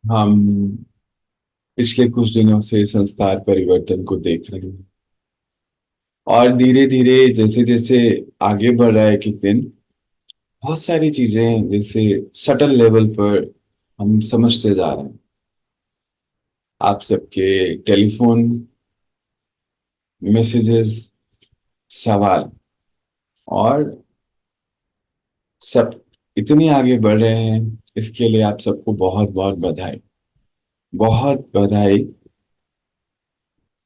हम पिछले कुछ दिनों से संस्कार परिवर्तन को देख रहे हैं। और धीरे धीरे जैसे जैसे आगे बढ़ रहा है एक एक दिन, बहुत सारी चीजें जैसे सटल लेवल पर हम समझते जा रहे हैं। आप सबके टेलीफोन, मैसेजेस, सवाल और सब इतनी आगे बढ़ रहे हैं। इसके लिए आप सबको बहुत बहुत बधाई। बहुत बधाई।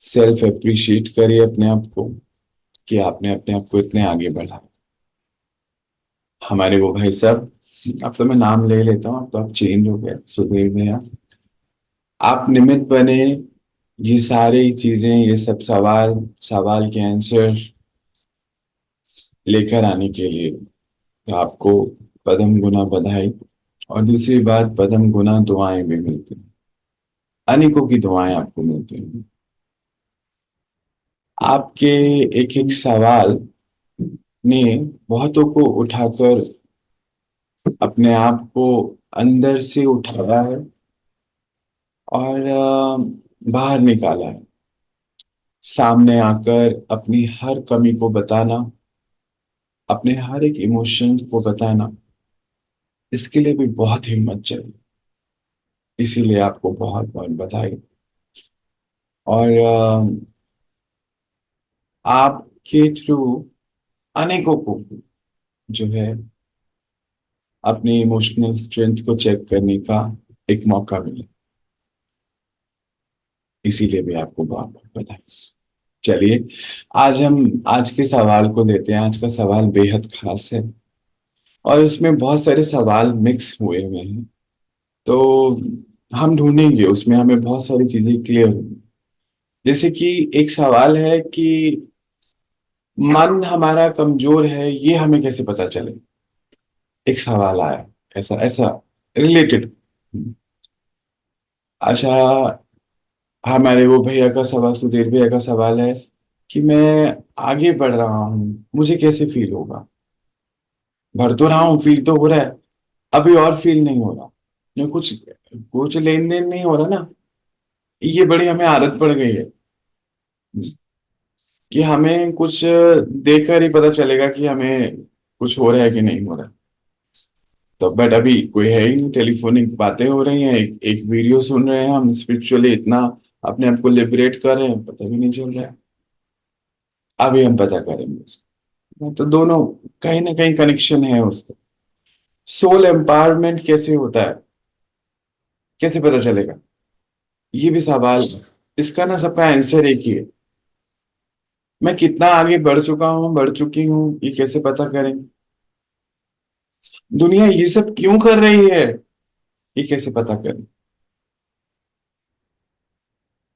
सेल्फ अप्रिशिएट करिए अपने आप को कि आपने अपने आप को इतने आगे बढ़ा। हमारे वो भाई साहब, अब तो मैं नाम ले लेता हूँ, अब तो आप चेंज हो गए, सुधीर भैया। आप निमित्त बने ये सारी चीजें, ये सब सवाल सवाल के आंसर लेकर आने के लिए। तो आपको पदम गुना बधाई। और दूसरी बात, पदम गुना दुआएं भी मिलती हैं। अनेकों की दुआएं आपको मिलती हैं। आपके एक एक सवाल ने बहुतों को उठाकर अपने आप को अंदर से उठाया है और बाहर निकाला है। सामने आकर अपनी हर कमी को बताना, अपने हर एक इमोशन को बताना, इसके लिए भी बहुत हिम्मत चाहिए। इसीलिए आपको बहुत बहुत बधाई। और आपके थ्रू अनेकों को जो है अपनी इमोशनल स्ट्रेंथ को चेक करने का एक मौका मिला। इसीलिए भी आपको बहुत बहुत बधाई। चलिए, आज के सवाल को लेते हैं। आज का सवाल बेहद खास है और इसमें बहुत सारे सवाल मिक्स हुए हुए हैं। तो हम ढूंढेंगे, उसमें हमें बहुत सारी चीजें क्लियर होंगी। जैसे कि एक सवाल है कि मन हमारा कमजोर है, ये हमें कैसे पता चले। एक सवाल आया ऐसा ऐसा रिलेटेड। अच्छा, हमारे वो भैया का सवाल, सुधीर भैया का सवाल है कि मैं आगे बढ़ रहा हूँ, मुझे कैसे फील होगा। बढ़ तो रहा हूँ, फील तो हो रहा है, अभी और फील नहीं हो रहा। जो कुछ कुछ लेन देन नहीं हो रहा ना। ये बड़ी हमें आदत पड़ गई है कि हमें कुछ देखकर ही पता चलेगा कि हमें कुछ हो रहा है कि नहीं हो रहा। तो बट अभी कोई है ही नहीं, टेलीफोनिक बातें हो रही हैं, एक वीडियो सुन रहे हैं, हम स्पिरिचुअली इतना अपने आप को लिबरेट कर रहे हैं, पता भी नहीं चल रहा है। अभी हम पता करेंगे उसको। तो दोनों कहीं ना कहीं कनेक्शन है उसका। सोल एम्पावरमेंट कैसे होता है, कैसे पता चलेगा, ये भी सवाल है। इसका ना सबका आंसर एक ही है। मैं कितना आगे बढ़ चुका हूँ, बढ़ चुकी हूँ, ये कैसे पता करें। दुनिया ये सब क्यों कर रही है, ये कैसे पता करें।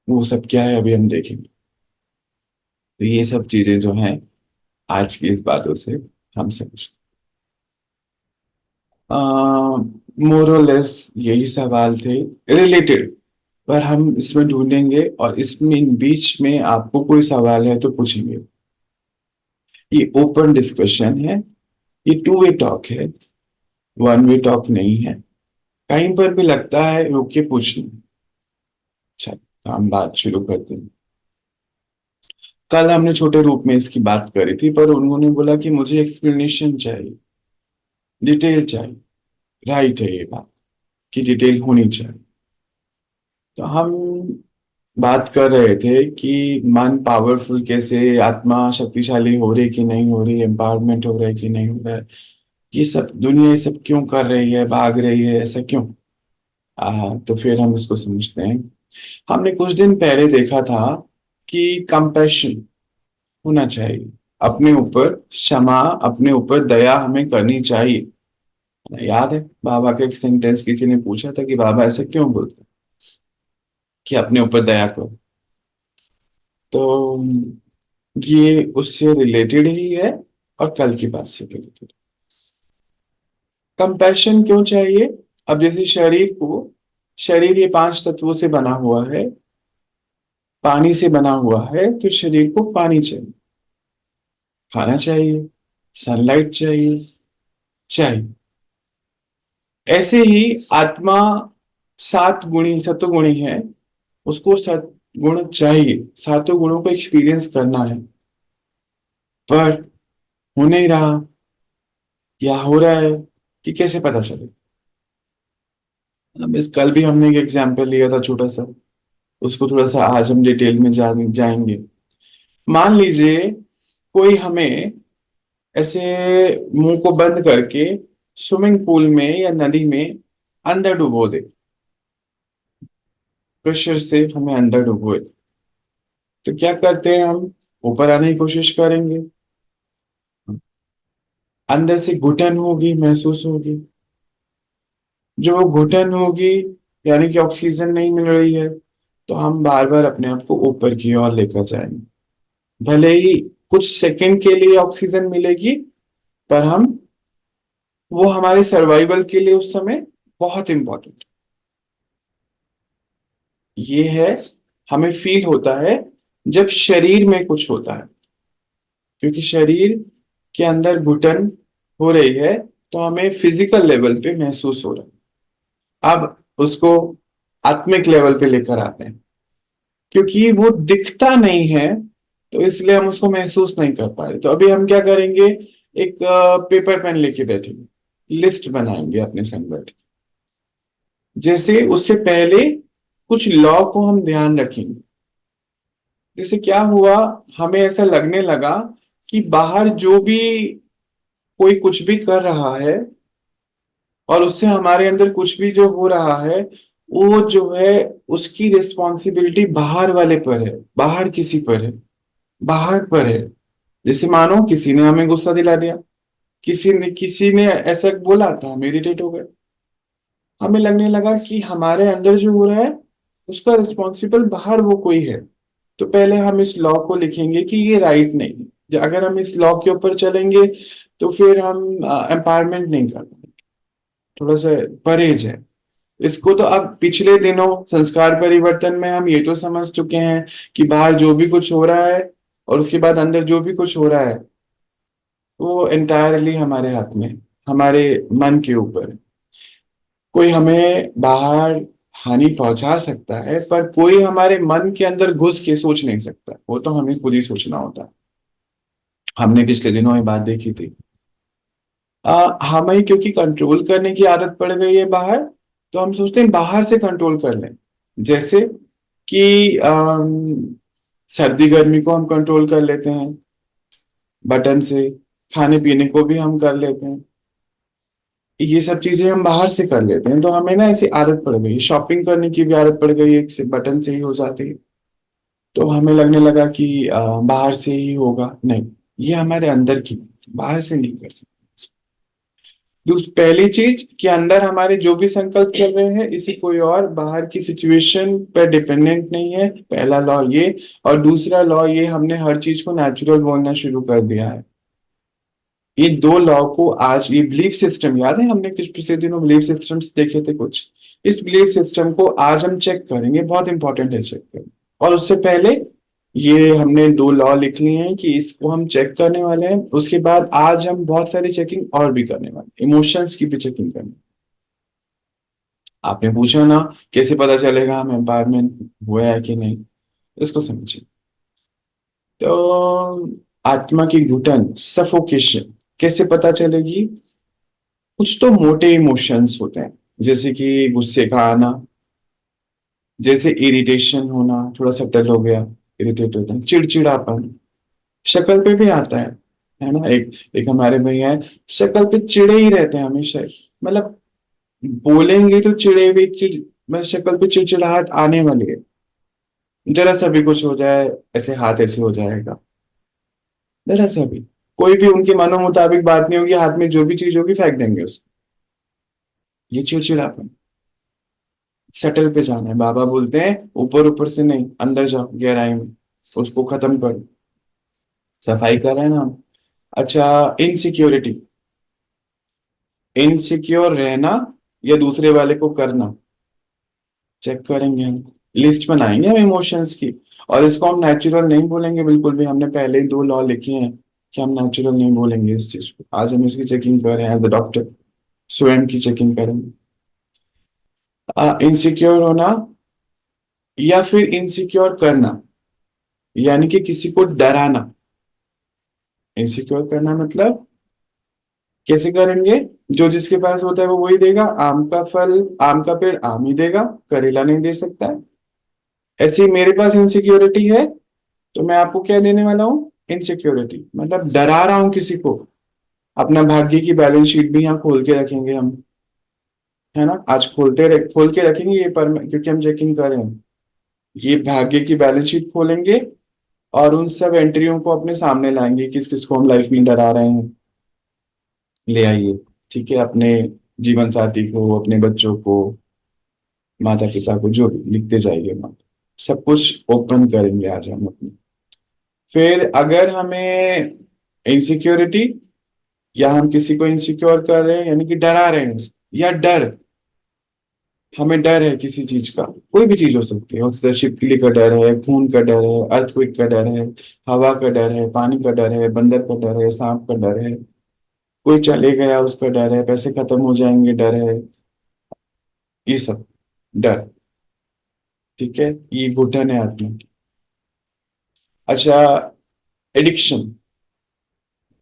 वो सब क्या है अभी हम देखेंगे। तो ये सब चीजें जो हैं, आज की इस बातों से हम समझते। मोरलेस यही सवाल थे, रिलेटेड। पर हम इसमें ढूंढेंगे और इसमें बीच में आपको कोई सवाल है तो पूछेंगे। ये ओपन डिस्कशन है, ये टू वे टॉक है, वन वे टॉक नहीं है। कहीं पर भी लगता है रुक के पूछना। अच्छा, तो हम बात शुरू करते हैं। कल हमने छोटे रूप में इसकी बात करी थी, पर उन्होंने बोला कि मुझे एक्सप्लेनेशन चाहिए, डिटेल चाहिए। राइट है ये बात कि डिटेल होनी चाहिए। तो हम बात कर रहे थे कि मन पावरफुल कैसे, आत्मा शक्तिशाली हो रही कि नहीं हो रही, एम्पावरमेंट हो रहा है कि नहीं हो रहा है। ये सब दुनिया ये सब क्यों कर रही है, भाग रही है, ऐसा क्यों। तो फिर हम इसको समझते हैं। हमने कुछ दिन पहले देखा था कि कंपैशन होना चाहिए, अपने ऊपर क्षमा, अपने ऊपर दया हमें करनी चाहिए। याद है बाबा का एक सेंटेंस, किसी ने पूछा था कि बाबा ऐसा क्यों बोलते हैं कि अपने ऊपर दया करो। तो ये उससे रिलेटेड ही है और कल की बात से रिलेटेड। कंपैशन क्यों चाहिए। अब जैसे शरीर को, शरीर ये पांच तत्वों से बना हुआ है, पानी से बना हुआ है, तो शरीर को पानी चाहिए, खाना चाहिए, सनलाइट चाहिए, चाहिए। ऐसे ही आत्मा 7 गुणी सतोगुणी है, उसको 7 गुण चाहिए, 7 गुणों को एक्सपीरियंस करना है, पर हो नहीं रहा या हो रहा है कि कैसे पता चले। अब इस कल भी हमने एक एग्जाम्पल लिया था छोटा सा, उसको थोड़ा सा आज हम डिटेल में जाएंगे। मान लीजिए कोई हमें ऐसे मुंह को बंद करके स्विमिंग पूल में या नदी में अंदर डुबो दे, प्रेशर से हमें अंदर डुबोए, तो क्या करते हैं हम? ऊपर आने की कोशिश करेंगे, अंदर से घुटन होगी, महसूस होगी। जो वो घुटन होगी, यानी कि ऑक्सीजन नहीं मिल रही है, तो हम बार बार अपने आप को ऊपर की ओर लेकर जाएंगे। भले ही कुछ सेकंड के लिए ऑक्सीजन मिलेगी, पर हम वो हमारे सर्वाइवल के लिए उस समय बहुत इंपॉर्टेंट। ये है, हमें फील होता है जब शरीर में कुछ होता है, क्योंकि शरीर के अंदर घुटन हो रही है, तो हमें फिजिकल लेवल पे महसूस हो रहा है। अब उसको आत्मिक लेवल पे लेकर आते हैं, क्योंकि वो दिखता नहीं है, तो इसलिए हम उसको महसूस नहीं कर पा रहे। तो अभी हम क्या करेंगे? एक पेपर पेन लेके बैठेंगे, लिस्ट बनाएंगे अपने संग बैठ के। जैसे उससे पहले कुछ लॉ को हम ध्यान रखेंगे। जैसे क्या हुआ, हमें ऐसा लगने लगा कि बाहर जो भी कोई कुछ भी कर रहा है, और उससे हमारे अंदर कुछ भी जो हो रहा है, वो जो है उसकी रिस्पॉन्सिबिलिटी बाहर वाले पर है, बाहर किसी पर है, बाहर पर है। जैसे मानो किसी ने हमें गुस्सा दिला दिया, किसी ने ऐसा बोला था, हम इरिटेट हो गए। हमें लगने लगा कि हमारे अंदर जो हो रहा है उसका रिस्पॉन्सिबल बाहर वो कोई है। तो पहले हम इस लॉ को लिखेंगे कि ये राइट नहीं है। अगर हम इस लॉ के ऊपर चलेंगे तो फिर हम एम्पावरमेंट नहीं कर पाएंगे, थोड़ा सा परहेज है। इसको तो अब पिछले दिनों संस्कार परिवर्तन में हम ये तो समझ चुके हैं कि बाहर जो भी कुछ हो रहा है और उसके बाद अंदर जो भी कुछ हो रहा है, वो एंटायरली हमारे हाथ में, हमारे मन के ऊपर है। कोई हमें बाहर हानि पहुंचा सकता है, पर कोई हमारे मन के अंदर घुस के सोच नहीं सकता, वो तो हमें खुद ही सोचना होता है। हमने पिछले दिनों ये बात देखी थी। हमें क्योंकि कंट्रोल करने की आदत पड़ गई है बाहर, तो हम सोचते हैं बाहर से कंट्रोल कर लें। जैसे कि सर्दी गर्मी को हम कंट्रोल कर लेते हैं बटन से, खाने पीने को भी हम कर लेते हैं, ये सब चीजें हम बाहर से कर लेते हैं। तो हमें ना ऐसी आदत पड़ गई, शॉपिंग करने की भी आदत पड़ गई, एक से बटन से ही हो जाती है। तो हमें लगने लगा कि बाहर से ही होगा, नहीं, ये हमारे अंदर की, बाहर से नहीं कर सकते। पहली चीज कि अंदर हमारे जो भी संकल्प चल रहे हैं, इसी कोई और बाहर की सिचुएशन पर डिपेंडेंट नहीं है, पहला लॉ ये। और दूसरा लॉ ये, हमने हर चीज को नेचुरल बोलना शुरू कर दिया है। ये दो लॉ को आज, ये बिलीफ सिस्टम याद है, हमने कुछ पिछले दिनों बिलीफ सिस्टम्स देखे थे कुछ, इस बिलीफ सिस्टम को आज हम चेक करेंगे, बहुत इंपॉर्टेंट है चेक करना। और उससे पहले ये हमने दो लॉ लिख लिए हैं कि इसको हम चेक करने वाले हैं। उसके बाद आज हम बहुत सारी चेकिंग और भी करने वाले हैं, इमोशंस की भी चेकिंग करनी। आपने पूछा ना, कैसे पता चलेगा हम एम्पावरमेंट हुआ है कि नहीं, इसको समझिए। तो आत्मा की घुटन, सफोकेशन, कैसे पता चलेगी? कुछ तो मोटे इमोशंस होते हैं, जैसे कि गुस्से का आना, जैसे इरिटेशन होना, थोड़ा सटल हो गया, इरिटेट होता है, चिड़चिड़ापन, शक्ल पे भी आता है ना। एक एक हमारे भैया है, शक्ल पे चिड़े ही रहते हैं हमेशा, मतलब बोलेंगे तो चिड़े भी मतलब शक्ल पे चिड़चिड़ाहट आने वाली है। जरा सा भी कुछ हो जाए, ऐसे हाथ ऐसे हो जाएगा, जरा सा भी, कोई भी उनके मनो मुताबिक बात नहीं होगी, हाथ में जो भी चीज होगी फेंक देंगे उसको। ये चिड़चिड़ापन, सटल पे जाना है। बाबा बोलते हैं ऊपर ऊपर से नहीं, अंदर जाओ गहराई में, उसको खत्म करो। सफाई कर रहे हैं ना हम। अच्छा, इनसिक्योरिटी, इनसिक्योर रहना या दूसरे वाले को करना, चेक करेंगे हम, लिस्ट बनाएंगे हम इमोशंस की। और इसको हम नेचुरल नहीं बोलेंगे बिल्कुल भी, हमने पहले ही दो लॉ लिखे हैं कि हम नेचुरल नहीं बोलेंगे इस चीज को। आज हम इसकी चेकिंग कर रहे हैं एज अ डॉक्टर, स्वयं की चेकिंग करेंगे। इनसिक्योर होना या फिर इनसिक्योर करना, यानी कि किसी को डराना। इनसिक्योर करना मतलब कैसे करेंगे? जो जिसके पास होता है वो वही देगा। आम का फल, आम का पेड़ आम ही देगा, करेला नहीं दे सकता है। ऐसी मेरे पास इनसिक्योरिटी है, तो मैं आपको क्या देने वाला हूँ? इनसिक्योरिटी, मतलब डरा रहा हूं किसी को। अपना भाग्य की बैलेंस शीट भी यहाँ खोल के रखेंगे हम, है ना। आज खोल के रखेंगे ये पर, क्योंकि हम चेकिंग कर रहे हैं। ये भाग्य की बैलेंस शीट खोलेंगे और उन सब एंट्रियों को अपने सामने लाएंगे, किस किस को हम लाइफ में डरा रहे हैं। ले आइए। ठीक है, अपने जीवन साथी को, अपने बच्चों को, माता पिता को, जो भी लिखते जाइए वहां। सब कुछ ओपन करेंगे आज हम अपने। फिर अगर हमें इनसिक्योरिटी, या हम किसी को इनसिक्योर कर रहे हैं यानी कि डरा रहे हैं, या डर, हमें डर है किसी चीज का, कोई भी चीज हो सकती है, उससे छिपकली का डर है, खून का डर है, अर्थक्वेक का डर है, हवा का डर है, पानी का डर है, बंदर का डर है, सांप का डर है, कोई चले गया उसका डर है, पैसे खत्म हो जाएंगे डर है, ये सब डर। ठीक है, ये घुटन है आत्मा की। अच्छा, एडिक्शन,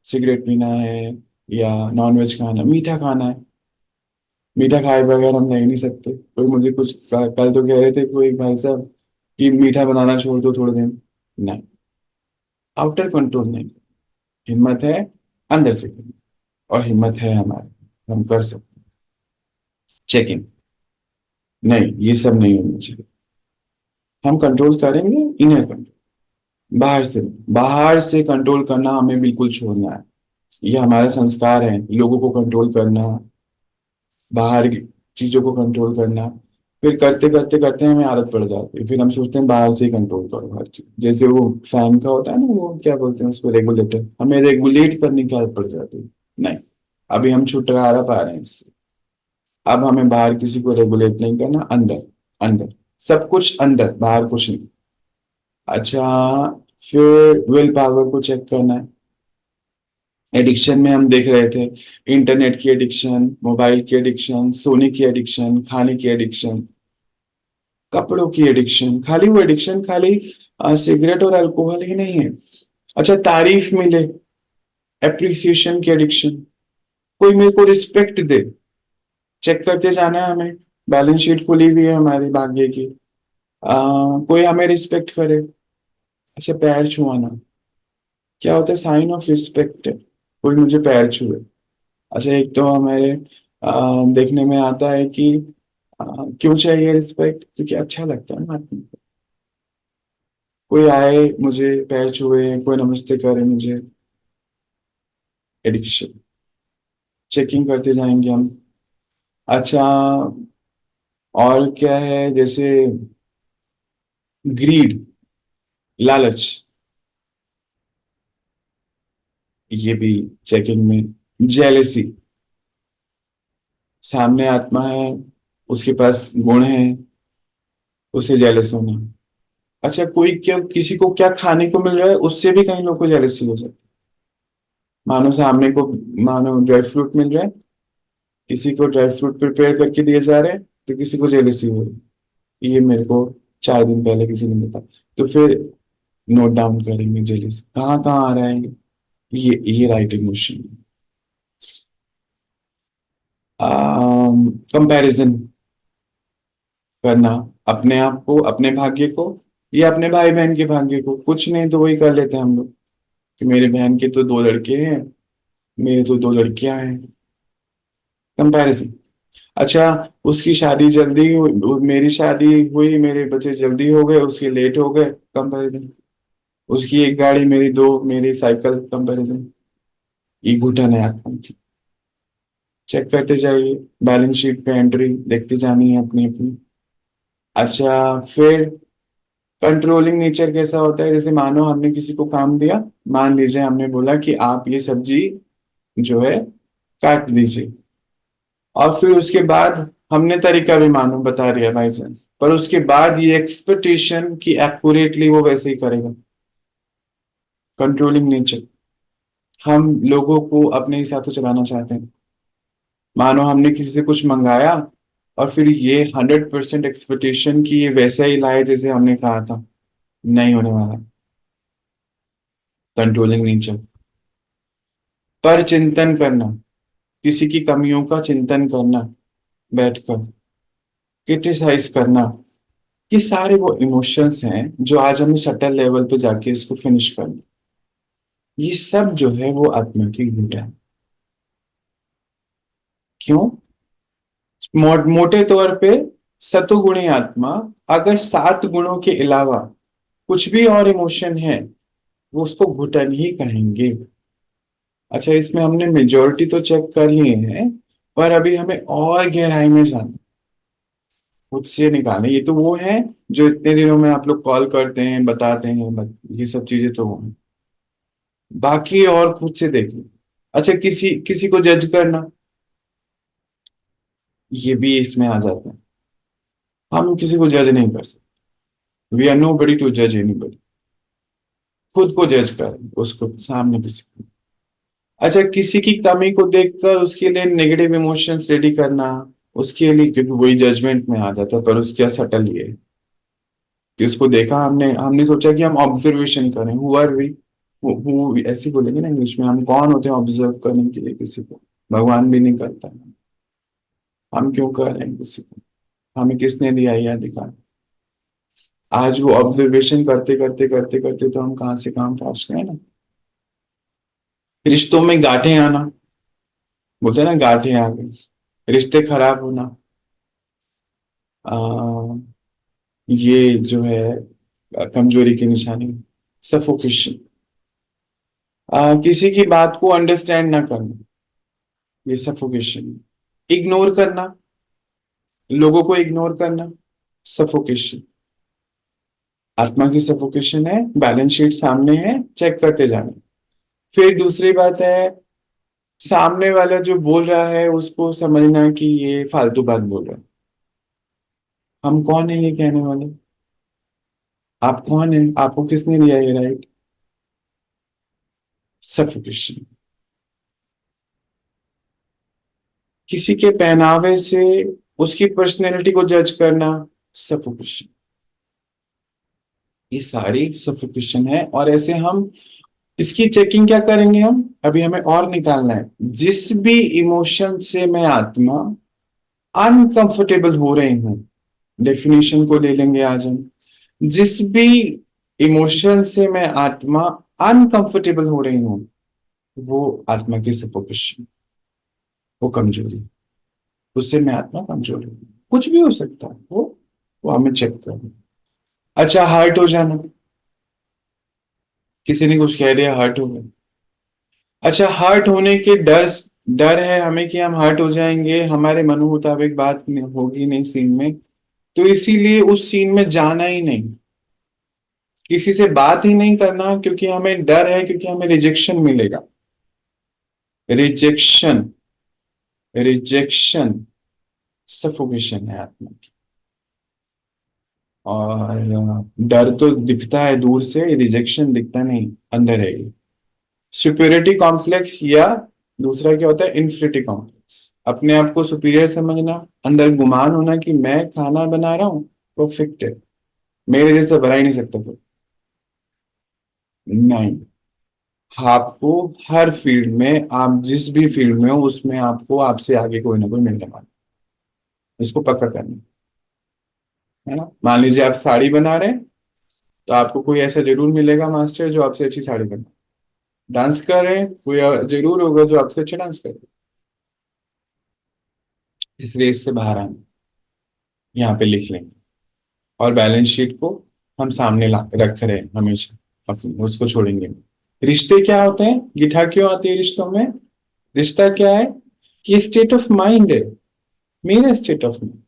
सिगरेट पीना है, या नॉनवेज खाना, मीठा खाना है। मीठा खाए बगैर हम रह नहीं सकते। कोई मुझे कल तो कह रहे थे कोई भाई साहब कि मीठा बनाना छोड़ दो थोड़े दिन। नहीं, आउटर कंट्रोल नहीं। हिम्मत है अंदर से करनी, और हिम्मत है हमारी, हम कर सकते। चेकिंग, नहीं ये सब नहीं होना चाहिए। हम कंट्रोल करेंगे, इनर कंट्रोल, बाहर से कंट्रोल करना हमें बिल्कुल छोड़ना है। ये हमारा संस्कार है, लोगों को कंट्रोल करना, बाहर की चीजों को कंट्रोल करना। फिर करते करते करते हमें आदत पड़ जाती है, फिर हम सोचते हैं बाहर से ही कंट्रोल करो हर चीज। जैसे वो फैन का होता है ना, वो क्या बोलते हैं उसको, रेगुलेटर, हमें रेगुलेट करने की आदत पड़ जाती है। नहीं, अभी हम छुटकारा पा रहे हैं इससे। अब हमें बाहर किसी को रेगुलेट नहीं करना, अंदर, अंदर, सब कुछ अंदर, बाहर कुछ नहीं। अच्छा, फिर विल पावर को चेक करना है। एडिक्शन में हम देख रहे थे, इंटरनेट की एडिक्शन, मोबाइल की एडिक्शन, सोने की एडिक्शन, खाने की एडिक्शन, कपड़ों की एडिक्शन। खाली वो एडिक्शन खाली सिगरेट और अल्कोहल ही नहीं है। अच्छा, तारीफ मिले, एप्रिसिएशन की एडिक्शन, कोई मेरे को रिस्पेक्ट दे, चेक करते जाना है हमें। बैलेंस शीट खुली हुई है हमारी भाग्य की। कोई हमें रिस्पेक्ट करे। अच्छा, पैर छुआना क्या होता है? साइन ऑफ रिस्पेक्ट है, कोई मुझे पैर छुए। अच्छा, एक तो हमारे देखने में आता है कि क्यों चाहिए रिस्पेक्ट? क्योंकि अच्छा लगता है ना आदमी को। कोई आए मुझे पैर छुए, कोई नमस्ते करे मुझे, एडिक्शन। चेकिंग करते जाएंगे हम। अच्छा, और क्या है? जैसे ग्रीड, लालच, ये भी चेकिंग में। जेलेसी, सामने आत्मा है, उसके पास गुण है, उसे जेलस होना। अच्छा, कोई क्या, किसी को क्या खाने को मिल रहा है उससे भी कई लोगों को जेलसी हो जाती है। मानो सामने को, मानो ड्राई फ्रूट मिल रहा है, किसी को ड्राई फ्रूट प्रिपेयर करके दिए जा रहे हैं, तो किसी को जेलसी हो रही है। ये मेरे को 4 दिन पहले किसी ने बताया। तो फिर नोट डाउन करेंगे जेलसी कहाँ कहाँ आ रहा है। ये राइट इमोशन। कंपैरिजन करना, अपने आप को, अपने भाग्य को, या अपने भाई बहन के भाग्य को। कुछ नहीं तो वही कर लेते हैं हम लोग कि मेरे बहन के तो 2 लड़के हैं, मेरे तो 2 लड़कियां हैं। कंपैरिजन। अच्छा, उसकी शादी जल्दी हुई, मेरी शादी हुई, मेरे बच्चे जल्दी हो गए, उसके लेट हो गए, कंपैरिजन। उसकी एक गाड़ी, मेरी दो, मेरी साइकिल, कंपैरिजन। ये घुटन है आत्मा की। चेक करते जाइए, बैलेंस शीट पे एंट्री देखते जानी है अपनी अपनी। अच्छा, फिर कंट्रोलिंग नेचर कैसा होता है? जैसे मानो हमने किसी को काम दिया, मान लीजिए हमने बोला कि आप ये सब्जी जो है काट दीजिए, और फिर उसके बाद हमने तरीका भी मानो बता दिया बाई चांस, पर उसके बाद ये एक्सपेक्टेशन कि एक्यूरेटली वो वैसे ही करेगा। कंट्रोलिंग नेचर, हम लोगों को अपने हिसाब से चलाना चाहते हैं। मानो हमने किसी से कुछ मंगाया, और फिर ये 100% एक्सपेक्टेशन की ये वैसा ही लाए जैसे हमने कहा था, नहीं होने वाला। Controlling nature. पर चिंतन करना, किसी की कमियों का चिंतन करना, बैठकर क्रिटिसाइज करना, ये सारे वो इमोशंस हैं जो आज हमें सटल लेवल पे जाके इसको फिनिश करना। ये सब जो है वो आत्मा की गुण है। क्यों? मोटे तौर पे सतोगुणी आत्मा अगर 7 गुणों के अलावा कुछ भी और इमोशन है, वो उसको घुटन ही कहेंगे। अच्छा, इसमें हमने मेजोरिटी तो चेक कर लिए हैं, पर अभी हमें और गहराई में जाना, खुद से निकालना। ये तो वो है जो इतने दिनों में आप लोग कॉल करते हैं, बताते हैं, ये सब चीजें तो वो हैं। बाकी और खुद से देखिए। अच्छा, किसी किसी को जज करना, ये भी इसमें आ जाता है। हम किसी को जज नहीं कर सकते। We are nobody to जज एनी। खुद को जज कर उसको सामने किसी को। अच्छा, किसी की कमी को देखकर उसके लिए नेगेटिव इमोशंस रेडी करना, उसके लिए, क्योंकि वही जजमेंट में आ जाता है। पर उसका सटल ये है कि उसको देखा हमने हमने सोचा कि हम ऑब्जर्वेशन करें। हुआ भी वो ऐसे बोलेंगे ना इंग्लिश में, हम कौन होते हैं ऑब्जर्व करने के लिए किसी को? भगवान भी नहीं करता है। हम क्यों कर रहे हैं किसी को? हमें किसने दिया यह अधिकार? आज वो ऑब्जर्वेशन करते करते करते करते तो हम कहाँ से कहाँ पहुंच गए ना। रिश्तों में गांठें आना, बोलते हैं ना गांठें आ गई, रिश्ते खराब होना, आ, ये जो है कमजोरी की निशानी। सफोकेशन, किसी की बात को अंडरस्टैंड ना करना, ये सफोकेशन। इग्नोर करना, लोगों को इग्नोर करना, सफोकेशन। आत्मा की सफोकेशन है। बैलेंस शीट सामने है, चेक करते जाना। फिर दूसरी बात है, सामने वाला जो बोल रहा है उसको समझना कि ये फालतू बात बोल रहा है। हम कौन है ये कहने वाले? आप कौन है? आपको किसने दिया ये राइट? सफोकेशन। किसी के पहनावे से उसकी पर्सनैलिटी को जज करना, सफोकेशन। ये सारी सफोकेशन है। और ऐसे हम इसकी चेकिंग क्या करेंगे? हम अभी हमें और निकालना है, जिस भी इमोशन से मैं आत्मा अनकंफर्टेबल हो रही हूं, डेफिनेशन को ले लेंगे आज हम। जिस भी इमोशन से मैं आत्मा अनकंफर्टेबल हो रही हूं, वो आत्मा की सफोकेशन, वो कमजोरी। उससे मैं आत्मा कमजोर हूं। कुछ भी हो सकता है वो हमें चेक करना। अच्छा, हर्ट हो जाना, किसी ने कुछ कह दिया, हर्ट हो गया। अच्छा, हर्ट होने के डर, डर है हमें कि हम हर्ट हो जाएंगे, हमारे मनो मुताबिक बात होगी नहीं सीन में, तो इसीलिए उस सीन में जाना ही नहीं, किसी से बात ही नहीं करना, क्योंकि हमें डर है, क्योंकि हमें रिजेक्शन मिलेगा। रिजेक्शन, रिजेक्शन सफोकेशन है आत्मा की। और डर तो दिखता है दूर से, रिजेक्शन दिखता नहीं, अंदर है ये। सुपीरियरिटी कॉम्प्लेक्स, या दूसरा क्या होता है, इन्फिनिटी कॉम्प्लेक्स, अपने आप को सुपीरियर समझना, अंदर गुमान होना कि मैं खाना बना रहा हूँ, परफेक्ट है, मेरे जैसा बना ही नहीं सकता कोई। नहीं, आपको हर फील्ड में, आप जिस भी फील्ड में हो उसमें आपको आपसे आगे कोई ना कोई मिलने वाला है। इसको पक्का करना है ना। मान लीजिए आप साड़ी बना रहे हैं, तो आपको कोई ऐसा जरूर मिलेगा मास्टर जो आपसे अच्छी साड़ी बना। डांस कर रहे हैं, कोई जरूर होगा जो आपसे अच्छा डांस करे। इस रेस से बाहर आना, यहाँ पे लिख लेंगे। और बैलेंस शीट को हम सामने ला रख रहे हैं हमेशा, अपनी उसको छोड़ेंगे नहीं। रिश्ते क्या होते हैं? गिठा क्यों आती है रिश्तों में? रिश्ता क्या है? कि स्टेट ऑफ माइंड है, मेरा स्टेट ऑफ माइंड,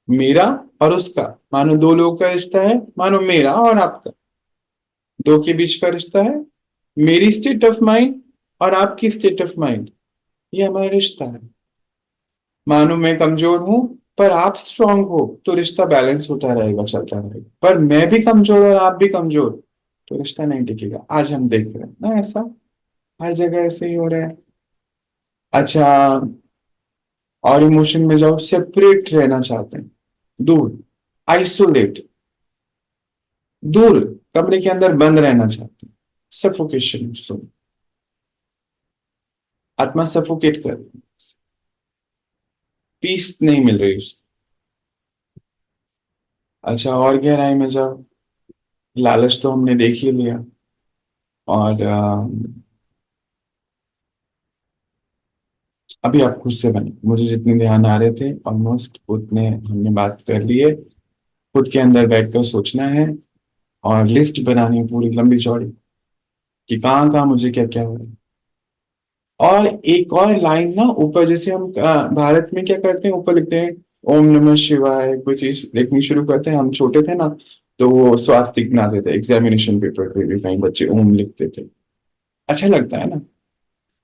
मेरा और उसका। मानो दो लोगों का रिश्ता है, मानो मेरा और आपका, दो के बीच का रिश्ता है। मेरी स्टेट ऑफ माइंड और आपकी स्टेट ऑफ माइंड, ये हमारा रिश्ता है। मानो मैं कमजोर हूं पर आप स्ट्रांग हो, तो रिश्ता बैलेंस होता रहेगा, चलता रहेगा। पर मैं भी कमजोर और आप भी कमजोर, तो रिश्ता नहीं टिकेगा। आज हम देख रहे हैं ना ऐसा, हर जगह ऐसे ही हो रहा है। अच्छा, और इमोशन में जाओ, सेपरेट रहना चाहते हैं, दूर, आइसोलेट, दूर, कमरे के अंदर बंद रहना चाहते हैं, सफोकेशन। आत्मा सफोकेट कर रही है, पीस नहीं मिल रही उसको। अच्छा, और गहराई में जाओ, लालच तो हमने देख ही लिया, और अभी आप खुद से बने, मुझे जितने ध्यान आ रहे थे ऑलमोस्ट उतने हमने बात कर लिए। खुद के अंदर बैठकर सोचना है, और लिस्ट बनानी है पूरी लंबी चौड़ी, कि कहाँ कहाँ मुझे क्या क्या हो रहा है। और एक और लाइन ना ऊपर, जैसे हम भारत में क्या करते हैं, ऊपर लिखते हैं ओम नमः शिवाय, कोई चीज लिखनी शुरू करते हैं। हम छोटे थे ना, तो वो स्वास्तिक बनाते थे, एग्जामिनेशन पेपर पे भी कई बच्चे ओम लिखते थे, अच्छा लगता है ना।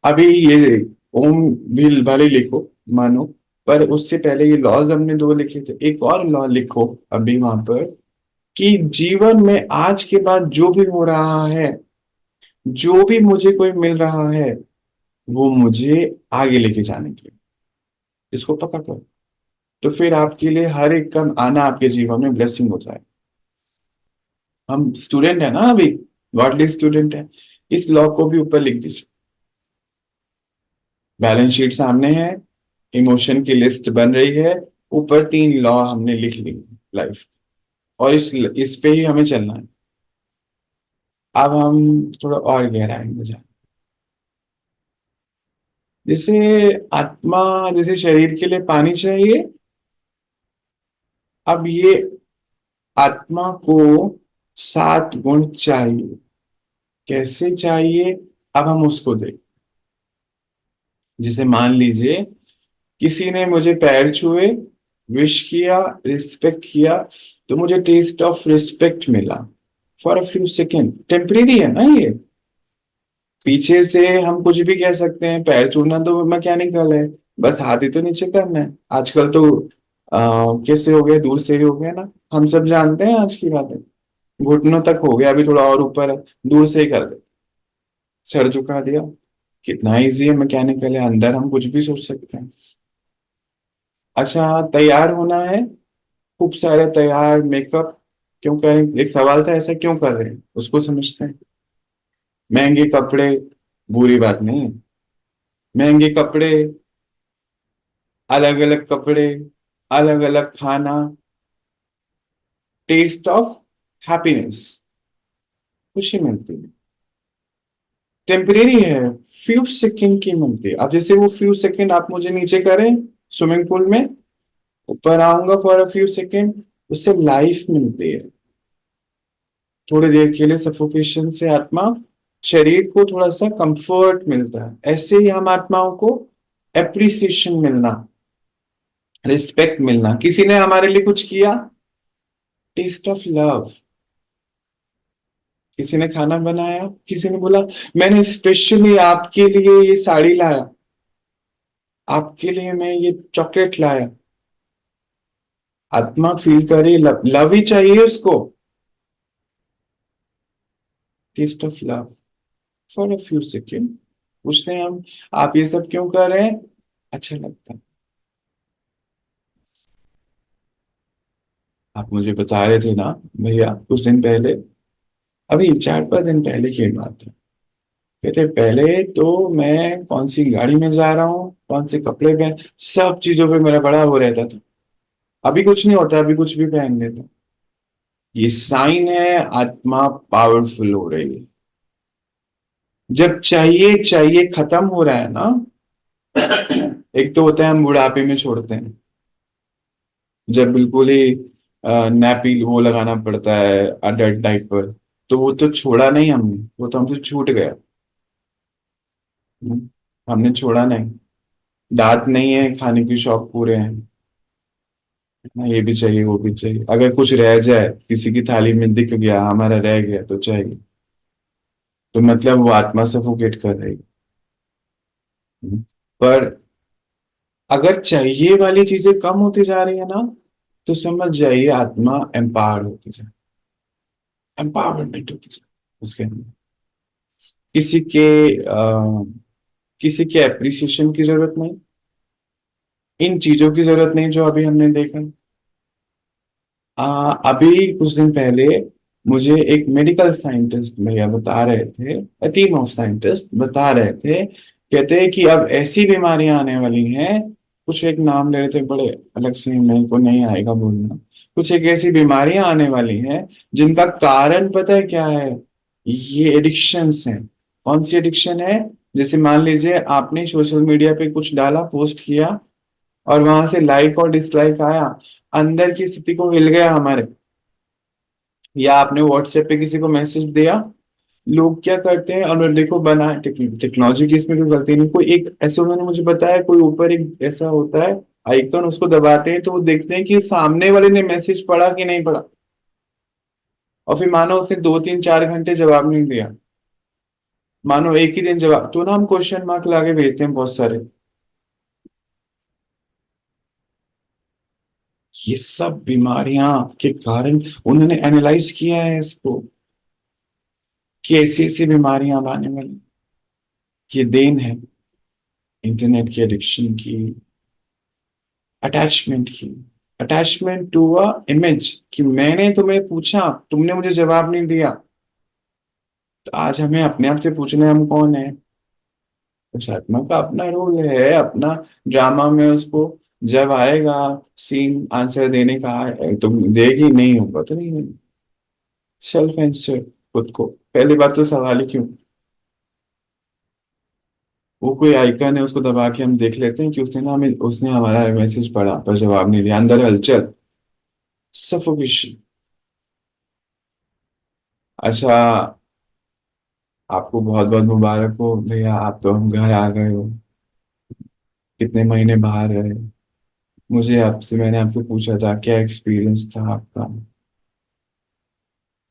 अभी ये ओम भी भले लिखो, मानो, पर उससे पहले ये लॉज हमने दो लिखे थे, एक और लॉ लिखो अभी वहां पर, कि जीवन में आज के बाद जो भी हो रहा है, जो भी मुझे कोई मिल रहा है, वो मुझे आगे लेके जाने के लिए, इसको पक्का करो। तो फिर आपके लिए हर एक कम आना आपके जीवन में ब्लेसिंग होता है। हम स्टूडेंट है ना अभी, गॉडली स्टूडेंट है। इस लॉ को भी ऊपर लिख दीजिए, बैलेंस शीट सामने है, इमोशन की लिस्ट बन रही है, ऊपर तीन लॉ हमने लिख ली लाइफ, और इस पे ही हमें चलना है। अब हम थोड़ा और गहराई में जाए, जैसे आत्मा, जैसे शरीर के लिए पानी चाहिए, अब ये आत्मा को 7 गुण चाहिए। कैसे चाहिए, अब हम उसको दें। जैसे मान लीजिए किसी ने मुझे पैर छुए, विश किया, रिस्पेक्ट किया, तो मुझे टेस्ट ऑफ रिस्पेक्ट मिला for a few second, temporary है ना ये। पीछे से हम कुछ भी कह सकते हैं, पैर छूना तो मैकेनिकल है, बस हाथ ही तो नीचे करना है। आजकल तो कैसे हो गया, दूर से ही हो गया ना, हम सब जानते हैं आज की बातें। घुटनों तक हो गया, अभी थोड़ा और ऊपर है, दूर से ही कर दे, सर झुका दिया, कितना इजी है, मैकेनिकल है, अंदर हम कुछ भी सोच सकते हैं। अच्छा, तैयार होना है, खूब सारे तैयार मेकअप क्यों करें, एक सवाल था, ऐसा क्यों कर रहे हैं उसको समझते हैं। महंगे कपड़े बुरी बात नहीं है, महंगे कपड़े, अलग अलग कपड़े, अलग अलग खाना, टेस्ट ऑफ हैप्पीनेस, खुशी मिलती है, टेम्परेरी है, फ्यू सेकंड की मिलती है। अब जैसे वो फ्यू सेकंड आप मुझे नीचे करें स्विमिंग पूल में, ऊपर आऊंगा फॉर अ फ्यू सेकंड, उससे लाइफ मिलती है। थोड़ी देर के लिए सफोकेशन से आत्मा, शरीर को थोड़ा सा कंफर्ट मिलता है। ऐसे ही हम आत्माओं को एप्रिसिएशन मिलना, रिस्पेक्ट मिलना, किसी ने हमारे लिए कुछ किया, टेस्ट ऑफ लव, किसी ने खाना बनाया, किसी ने बोला मैंने स्पेशली आपके लिए ये साड़ी लाया, आपके लिए मैं ये चॉकलेट लाया, आत्मा फील करे, लव, लव ही चाहिए उसको, taste of love for a few second. पूछते हैं हम, आप ये सब क्यों कर रहे हैं, अच्छा लगता है। आप मुझे बता रहे थे ना भैया कुछ दिन पहले, अभी 4-5 दिन पहले की बात है, कहते पहले तो मैं कौन सी गाड़ी में जा रहा हूँ, कौन से कपड़े पहन, सब चीजों पे मेरा बड़ा वो रहता था। अभी कुछ नहीं होता, अभी कुछ भी पहन लेता। ये साइन है आत्मा पावरफुल हो रही है। जब चाहिए चाहिए खत्म हो रहा है ना, एक तो होता है हम बुढ़ापे में छोड़ते हैं, जब बिल्कुल ही नैपी वो लगाना पड़ता है, अडल्ट डाइपर, तो वो तो छोड़ा नहीं हमने, वो तो हमसे छूट गया। हमने छोड़ा नहीं, दांत नहीं है, खाने की शौक पूरे हैं, हाँ, ये भी चाहिए वो भी चाहिए, अगर कुछ रह जाए किसी की थाली में दिख गया हमारा रह गया तो चाहिए, तो मतलब वो आत्मा सफोकेट कर रही है। पर अगर चाहिए वाली चीजें कम होती जा रही है ना, तो समझ जाइए आत्मा एम्पावर होती जाए, एम्पावरमेंट होती जाए उसके अंदर। किसी के किसी के अप्रिसिएशन की जरूरत नहीं, इन चीजों की जरूरत नहीं जो अभी हमने देखा। अभी कुछ दिन पहले मुझे एक मेडिकल साइंटिस्ट भैया बता रहे थे, टीम ऑफ साइंटिस्ट बता रहे थे, कहते हैं कि अब ऐसी बीमारियां आने वाली हैं। कुछ एक नाम ले रहे थे बड़े अलग से, मेरे को नहीं आएगा बोलना। कुछ एक ऐसी बीमारियां आने वाली हैं जिनका कारण पता है क्या है? ये एडिक्शंस हैं। कौन सी एडिक्शन है? जैसे मान लीजिए आपने सोशल मीडिया पे कुछ डाला, पोस्ट किया, और वहां से लाइक और डिसलाइक आया, अंदर की स्थिति को हिल गया हमारे। या आपने व्हाट्सएप पे किसी को मैसेज दिया, लोग क्या करते हैं, और देखो बना टेक्नोलॉजी की इसमें कोई गलती नहीं। कोई एक ऐसे उन्होंने मुझे बताया, कोई ऊपर एक ऐसा होता है आइकन, उसको दबाते हैं तो वो देखते हैं कि सामने वाले ने मैसेज पढ़ा कि नहीं पढ़ा। और फिर मानो उसने 2 3 4 घंटे जवाब नहीं दिया, मानो एक ही दिन जवाब, तो ना हम क्वेश्चन मार्क लाके भेजते हैं बहुत सारे। ये सब बीमारियां के कारण उन्होंने एनालाइज किया है इसको, कि ऐसी ऐसी बीमारियां अब आने वाली। ये देन है इंटरनेट की एडिक्शन की, अटैचमेंट की। अटैचमेंट टू अ इमेज, कि मैंने तुम्हें पूछा, तुमने मुझे जवाब नहीं दिया। तो आज हमें अपने आप से पूछना है हम कौन है। उस आत्मा का अपना रोल है, अपना ड्रामा में उसको जब आएगा सीन आंसर देने का, तुम देगी नहीं होगा तो नहीं। सेल्फ आंसर खुद को, पहली बात तो सवाल ही क्यों? वो कोई आइकन है, उसको दबा के हम देख लेते हैं कि उसने ना हमें, उसने हमारा मैसेज पढ़ा पर जवाब नहीं दिया, अंदर हलचल, सफोकेशन। अच्छा, आपको बहुत बहुत मुबारक हो भैया, आप तो हम घर आ गए हो। कितने महीने बाहर रहे? मुझे आपसे, मैंने आपसे पूछा था क्या एक्सपीरियंस था आपका,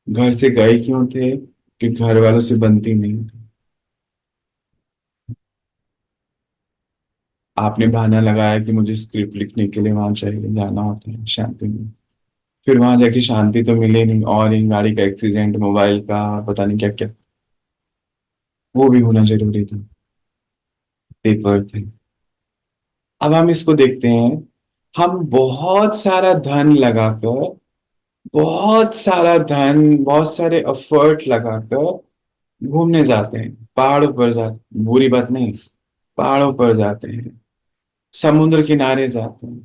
घर से गए क्यों थे? कि घर वालों से बनती नहीं थी। आपने बहाना लगाया कि मुझे स्क्रिप्ट लिखने के लिए वहां चाहिए, जाना होता है शांति में। फिर वहां जाके शांति तो मिले नहीं, और इन गाड़ी का एक्सीडेंट, मोबाइल का पता नहीं क्या क्या, वो भी होना जरूरी था, पेपर थे। अब हम इसको देखते हैं, हम बहुत सारा धन लगाकर, बहुत सारा धन, बहुत सारे एफर्ट लगाकर घूमने जाते हैं, पहाड़ों पर जाते, बुरी बात नहीं, पहाड़ों पर जाते हैं, समुद्र किनारे जाते हैं।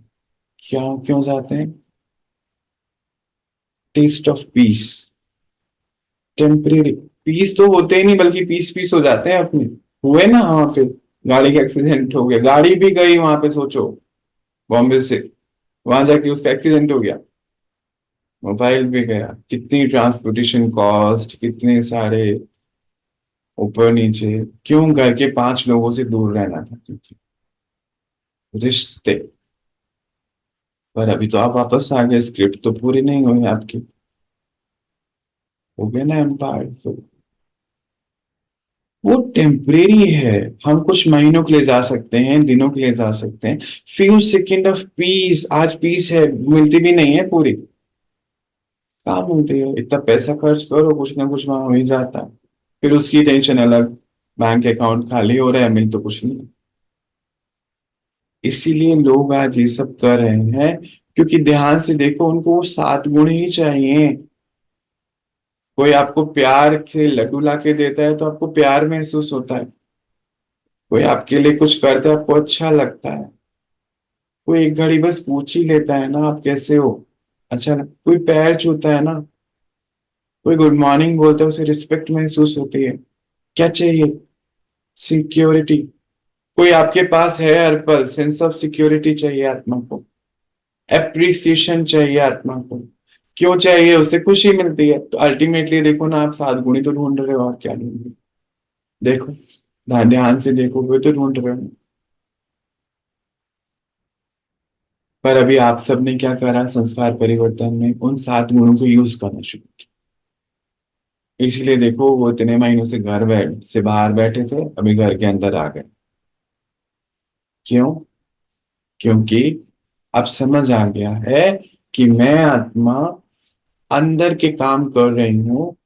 क्यों क्यों जाते हैं? Taste of peace, temporary. Peace तो होते ही नहीं, बल्कि पीस पीस हो जाते हैं अपने। हुए ना वहां पे, गाड़ी का एक्सीडेंट हो गया, गाड़ी भी गई वहां पे, सोचो, बॉम्बे से वहां जाके उसका एक्सीडेंट हो गया, मोबाइल भी गया, कितनी ट्रांसपोर्टेशन कॉस्ट, कितने सारे ऊपर नीचे। क्यों? घर के 5 लोगों से दूर रहना था, क्योंकि रिश्ते। पर अभी तो आप वापस आ गए, स्क्रिप्ट तो पूरी नहीं हुई आपकी, हो गया ना एम्पायर। वो टेम्परेरी है। हम कुछ महीनों के लिए जा सकते हैं, दिनों के लिए जा सकते हैं। फ्यू सेकेंड ऑफ पीस, आज पीस है, मिलती भी नहीं है पूरी। कहाँ मिलती है? इतना पैसा खर्च करो, कुछ ना कुछ वहां हो ही जाता है। फिर उसकी टेंशन अलग, बैंक अकाउंट खाली हो रहा है, मिल तो कुछ नहीं। इसीलिए लोग आज ये सब कर रहे हैं, क्योंकि ध्यान से देखो, उनको वो 7 गुण ही चाहिए। कोई आपको प्यार से लड्डू ला के देता है तो आपको प्यार महसूस होता है। कोई आपके लिए कुछ करता है, आपको अच्छा लगता है। कोई एक घड़ी बस पूछ ही लेता है ना आप कैसे हो, अच्छा कोई पैर छूता है ना, कोई गुड मॉर्निंग बोलता है, उसे रिस्पेक्ट महसूस होती है। क्या चाहिए? सिक्योरिटी। कोई आपके पास है हर पल, सेंस ऑफ सिक्योरिटी चाहिए आत्मा को, एप्रिसिएशन चाहिए आत्मा को। क्यों चाहिए? उससे खुशी मिलती है। तो अल्टीमेटली देखो ना, आप 7 गुणी तो ढूंढ रहे हो, और क्या ढूंढ रहे हो? देखो, ध्यान से देखो, वो तो ढूंढ रहे हो। पर अभी आप सबने क्या करा, संस्कार परिवर्तन में उन 7 गुणों को यूज करना शुरू किया। इसलिए देखो, वो इतने महीनों से घर बैठ से बाहर बैठे थे, अभी घर के अंदर आ गए। क्यों? क्योंकि अब समझ आ गया है कि मैं आत्मा अंदर के काम कर रही हूँ,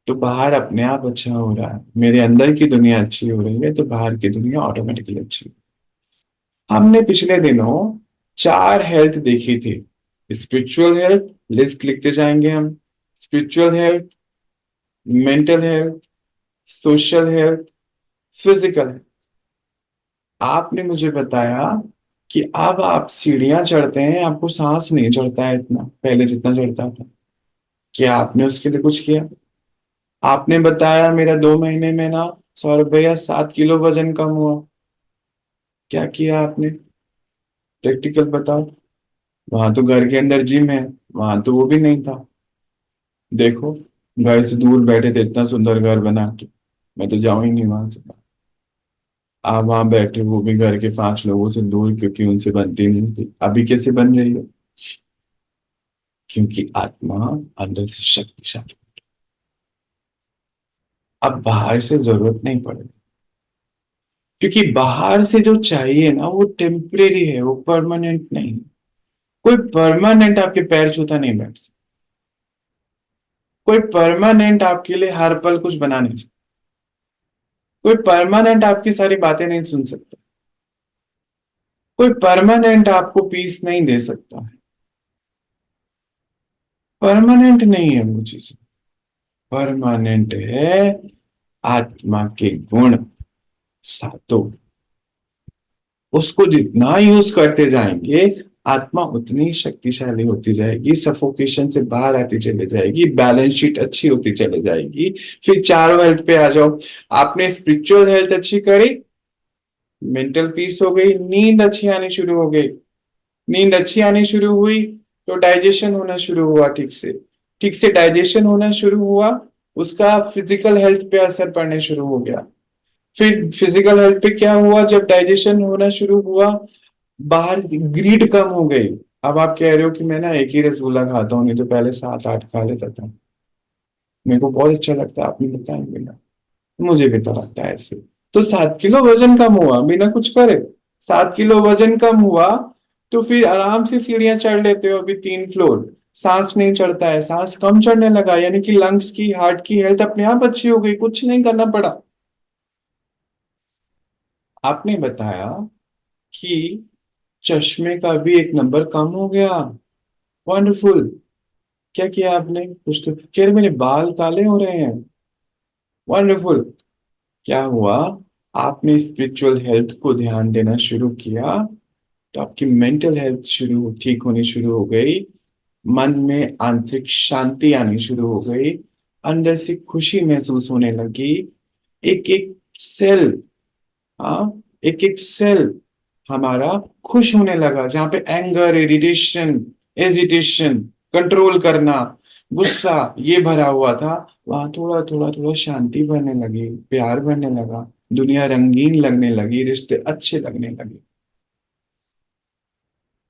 तो बाहर अपने आप अच्छा हो रहा है। मेरे अंदर की दुनिया अच्छी हो रही है, तो बाहर की दुनिया ऑटोमेटिकली अच्छी। हमने पिछले दिनों 4 हेल्थ देखी थी। स्पिरिचुअल हेल्थ, लिस्ट लिखते जाएंगे हम। Spiritual health, mental health, social health, physical health. आपने मुझे बताया कि अब आप सीढ़ियां चढ़ते हैं, आपको सांस नहीं चढ़ता है इतना पहले जितना चढ़ता था। क्या आपने उसके लिए कुछ किया? आपने बताया मेरा 2 महीने में ना सौरभ भैया 7 किलो वजन कम हुआ। क्या किया आपने? प्रैक्टिकल बताओ। वहां तो घर के अंदर जिम है, वहां तो वो भी नहीं था। देखो, घर से दूर बैठे थे, इतना सुंदर घर बना के। मैं तो जाऊं ही नहीं वहां से। आप वहां बैठे, वो भी घर के 5 लोगों से दूर, क्योंकि उनसे बनती नहीं थी। अभी कैसे बन रही है? क्योंकि आत्मा अंदर से शक्तिशाली। अब बाहर से जरूरत नहीं पड़ेगी, क्योंकि बाहर से जो चाहिए ना वो टेम्परेरी है, वो परमानेंट नहीं है। कोई परमानेंट आपके पैर छूता नहीं बैठ सकता। कोई परमानेंट आपके लिए हर पल कुछ बना नहीं सकता। कोई परमानेंट आपकी सारी बातें नहीं सुन सकता। कोई परमानेंट आपको पीस नहीं दे सकता है। परमानेंट नहीं है वो चीज। परमानेंट है आत्मा के गुण सातों। उसको जितना यूज करते जाएंगे, आत्मा उतनी शक्तिशाली होती जाएगी, सफोकेशन से बाहर आती चली जाएगी, बैलेंस शीट अच्छी होती चली जाएगी। फिर चारों हेल्थ पे आ जाओ। आपने स्पिरिचुअल हेल्थ अच्छी करी, मेंटल पीस हो गई, नींद अच्छी आनी शुरू हो गई। नींद अच्छी आनी शुरू हुई तो डाइजेशन होना शुरू हुआ ठीक से। ठीक से डाइजेशन होना शुरू हुआ, उसका फिजिकल हेल्थ पे असर पड़ने शुरू हो गया। फिर फिजिकल हेल्थ पे क्या हुआ जब डाइजेशन होना शुरू हुआ? बाहर ग्रीड कम हो गई। अब आप कह रहे हो कि मैं ना एक ही रसगुल्ला खाता हूँ, नहीं तो पहले 7 8 खा लेता था। मेरे को बहुत अच्छा लगता है, आपने बताएंगे ना। मुझे भी तो लगता है ऐसे। तो 7 किलो वजन कम हुआ बिना कुछ करे। 7 किलो वजन कम हुआ तो फिर आराम से सीढ़ियां चढ़ लेते हो, अभी 3 फ्लोर। सांस नहीं चढ़ता है, सांस कम चढ़ने लगा, यानी कि लंग्स की, हार्ट की हेल्थ अपने आप अच्छी हो गई, कुछ नहीं करना पड़ा। आपने बताया कि चश्मे का भी 1 नंबर कम हो गया। वंडरफुल। क्या किया आपने? कुछ तो कह रहे मेरे बाल काले हो रहे हैं। वंडरफुल। क्या हुआ? आपने स्पिरिचुअल हेल्थ को ध्यान देना शुरू किया तो आपकी मेंटल हेल्थ शुरू ठीक होनी शुरू हो गई। मन में आंतरिक शांति आनी शुरू हो गई। अंदर से खुशी महसूस होने लगी। एक एक सेल, हाँ, एक एक सेल हमारा खुश होने लगा। जहां पे एंगर, इरिटेशन, एजिटेशन, कंट्रोल करना, गुस्सा ये भरा हुआ था, वहां थोड़ा थोड़ा थोड़ा शांति भरने लगी, प्यार भरने लगा। दुनिया रंगीन लगने लगी, रिश्ते अच्छे लगने लगे।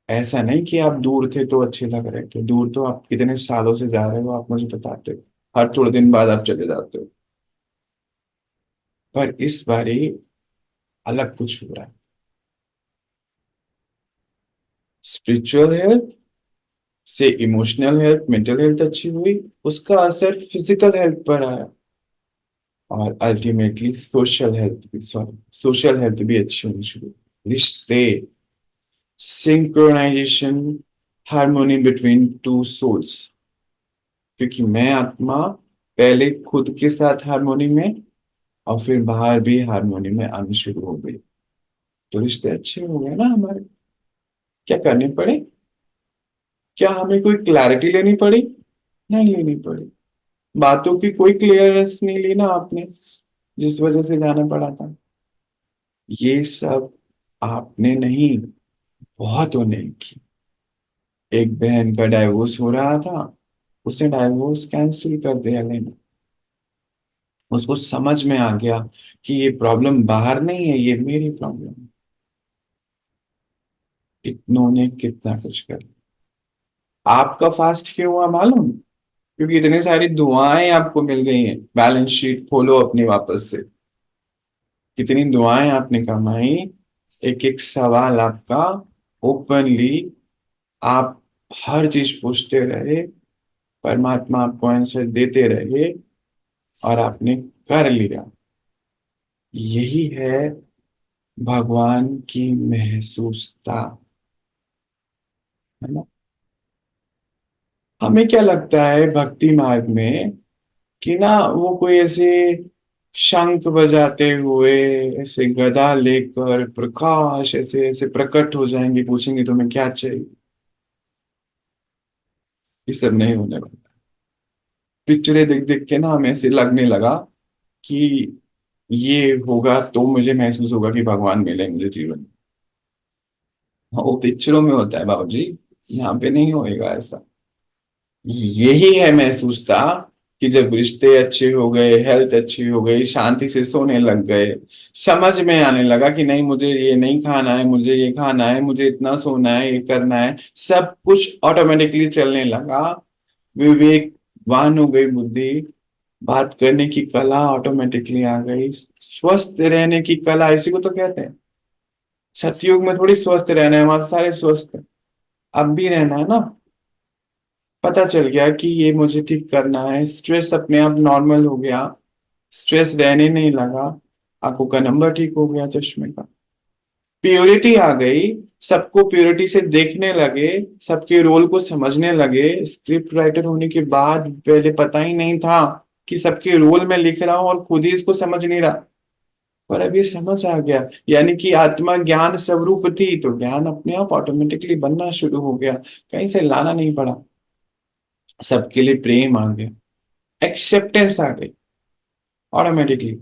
ऐसा नहीं कि आप दूर थे तो अच्छे लग रहे थे। दूर तो आप कितने सालों से जा रहे हो, आप मुझे बताते हो। हर थोड़े दिन बाद आप चले जाते हो। पर इस बारी अलग कुछ हो रहा है। स्पिरिचुअल हेल्थ से इमोशनल हेल्थ, मेंटल हेल्थ अच्छी हुई, उसका असर फिजिकल हेल्थ पर आया। और अल्टीमेटली सोशल हेल्थ भी, सॉरी, सोशल हेल्थ भी अच्छी होनी शुरू हुई। रिश्ते, synchronization, harmony between two souls. क्योंकि मैं आत्मा पहले खुद के साथ हार्मोनी में और फिर बाहर भी हार्मोनी में आनी शुरू हो गई। तो रिश्ते अच्छे हो गए ना हमारे। क्या करने पड़े? क्या हमें कोई क्लैरिटी लेनी पड़ी? नहीं लेनी पड़ी। बातों की कोई क्लियरेंस नहीं ली ना आपने, जिस वजह से जाना पड़ा था। ये सब आपने नहीं, बहुतों ने की। एक बहन का डाइवोर्स हो रहा था, उसने डाइवोर्स कैंसिल कर दिया लेना। उसको समझ में आ गया कि ये प्रॉब्लम बाहर नहीं है, ये मेरी प्रॉब्लम है। इन्होंने कितना कुछ कर लिया। आपका फास्ट क्यों हुआ मालूम? क्योंकि इतनी सारी दुआएं आपको मिल गई हैं। बैलेंस शीट खोलो अपनी वापस से। कितनी दुआएं आपने कमाई। एक एक सवाल आपका ओपनली, आप हर चीज पूछते रहे, परमात्मा आपको आंसर देते रहे, और आपने कर लिया। यही है भगवान की महसूसता, है ना। हमें क्या लगता है भक्ति मार्ग में कि ना वो कोई ऐसे शंख बजाते हुए, ऐसे गदा लेकर प्रकाश ऐसे ऐसे प्रकट हो जाएंगे, पूछेंगे तुम्हें क्या चाहिए। ये सब नहीं होने वाला। पिक्चरें देख देख के ना हमें ऐसे लगने लगा कि ये होगा तो मुझे महसूस होगा कि भगवान मिले मुझे जीवन में। हाँ, वो पिक्चरों में होता है बाबूजी, यहाँ पे नहीं होएगा ऐसा। यही है महसूसता कि जब रिश्ते अच्छे हो गए, हेल्थ अच्छी हो गई, शांति से सोने लग गए, समझ में आने लगा कि नहीं मुझे ये नहीं खाना है, मुझे ये खाना है, मुझे इतना सोना है, ये करना है, सब कुछ ऑटोमेटिकली चलने लगा। विवेकवान हो गई बुद्धि, बात करने की कला ऑटोमेटिकली आ गई, स्वस्थ रहने की कला इसी को तो कहते हैं। सतयुग में थोड़ी स्वस्थ रहना है, हमारे सारे स्वस्थ हैं। अब भी रहना है ना। पता चल गया कि ये मुझे ठीक करना है, स्ट्रेस अपने आप नॉर्मल हो गया, स्ट्रेस रहने नहीं लगा, आंखों का नंबर ठीक हो गया, चश्मे का, प्योरिटी आ गई, सबको प्योरिटी से देखने लगे, सबके रोल को समझने लगे। स्क्रिप्ट राइटर होने के बाद पहले पता ही नहीं था कि सबके रोल मैं लिख रहा हूं और खुद ही इसको समझ नहीं रहा, पर अब ये समझ आ गया। यानी कि आत्मा ज्ञान स्वरूप थी तो ज्ञान अपने आप ऑटोमेटिकली बनना शुरू हो गया, कहीं से लाना नहीं पड़ा। सबके लिए प्रेम आ गया, एक्सेप्टेंस आ गई ऑटोमेटिकली।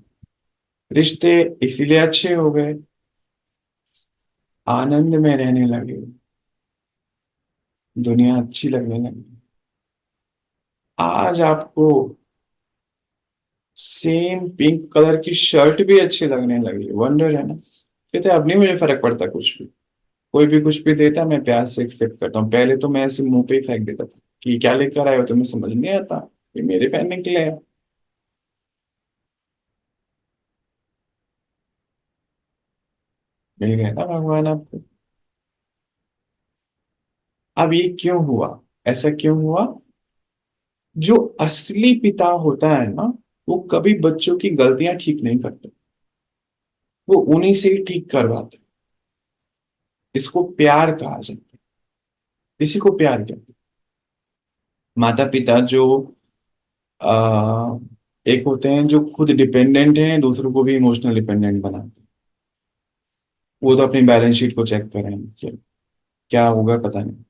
रिश्ते इसीलिए अच्छे हो गए, आनंद में रहने लगे, दुनिया अच्छी लगने लगी। आज आपको सेम पिंक कलर की शर्ट भी अच्छी लगने लगी, वंडर है ना। कहते अब नहीं मुझे फर्क पड़ता कुछ भी, कोई भी कुछ भी देता मैं प्यार से एक्सेप्ट करता हूँ। पहले तो मैं ऐसे मुंह पे ही फेंक देता था कि क्या लेकर आए हो, तुम्हें समझ नहीं आता, ये मेरे पहनने के लिए है। मिल गए ना भगवान आपको। अब ये क्यों हुआ, ऐसा क्यों हुआ? जो असली पिता होता है ना, वो कभी बच्चों की गलतियां ठीक नहीं करते, वो उन्हीं से ही ठीक करवाते। इसको प्यार कहा जाता है, इसी को प्यार कहते हैं। माता पिता जो आ, एक होते हैं जो खुद डिपेंडेंट हैं, दूसरों को भी इमोशनल डिपेंडेंट बनाते हैं। वो तो अपनी बैलेंस शीट को चेक करें क्या, क्या होगा पता नहीं।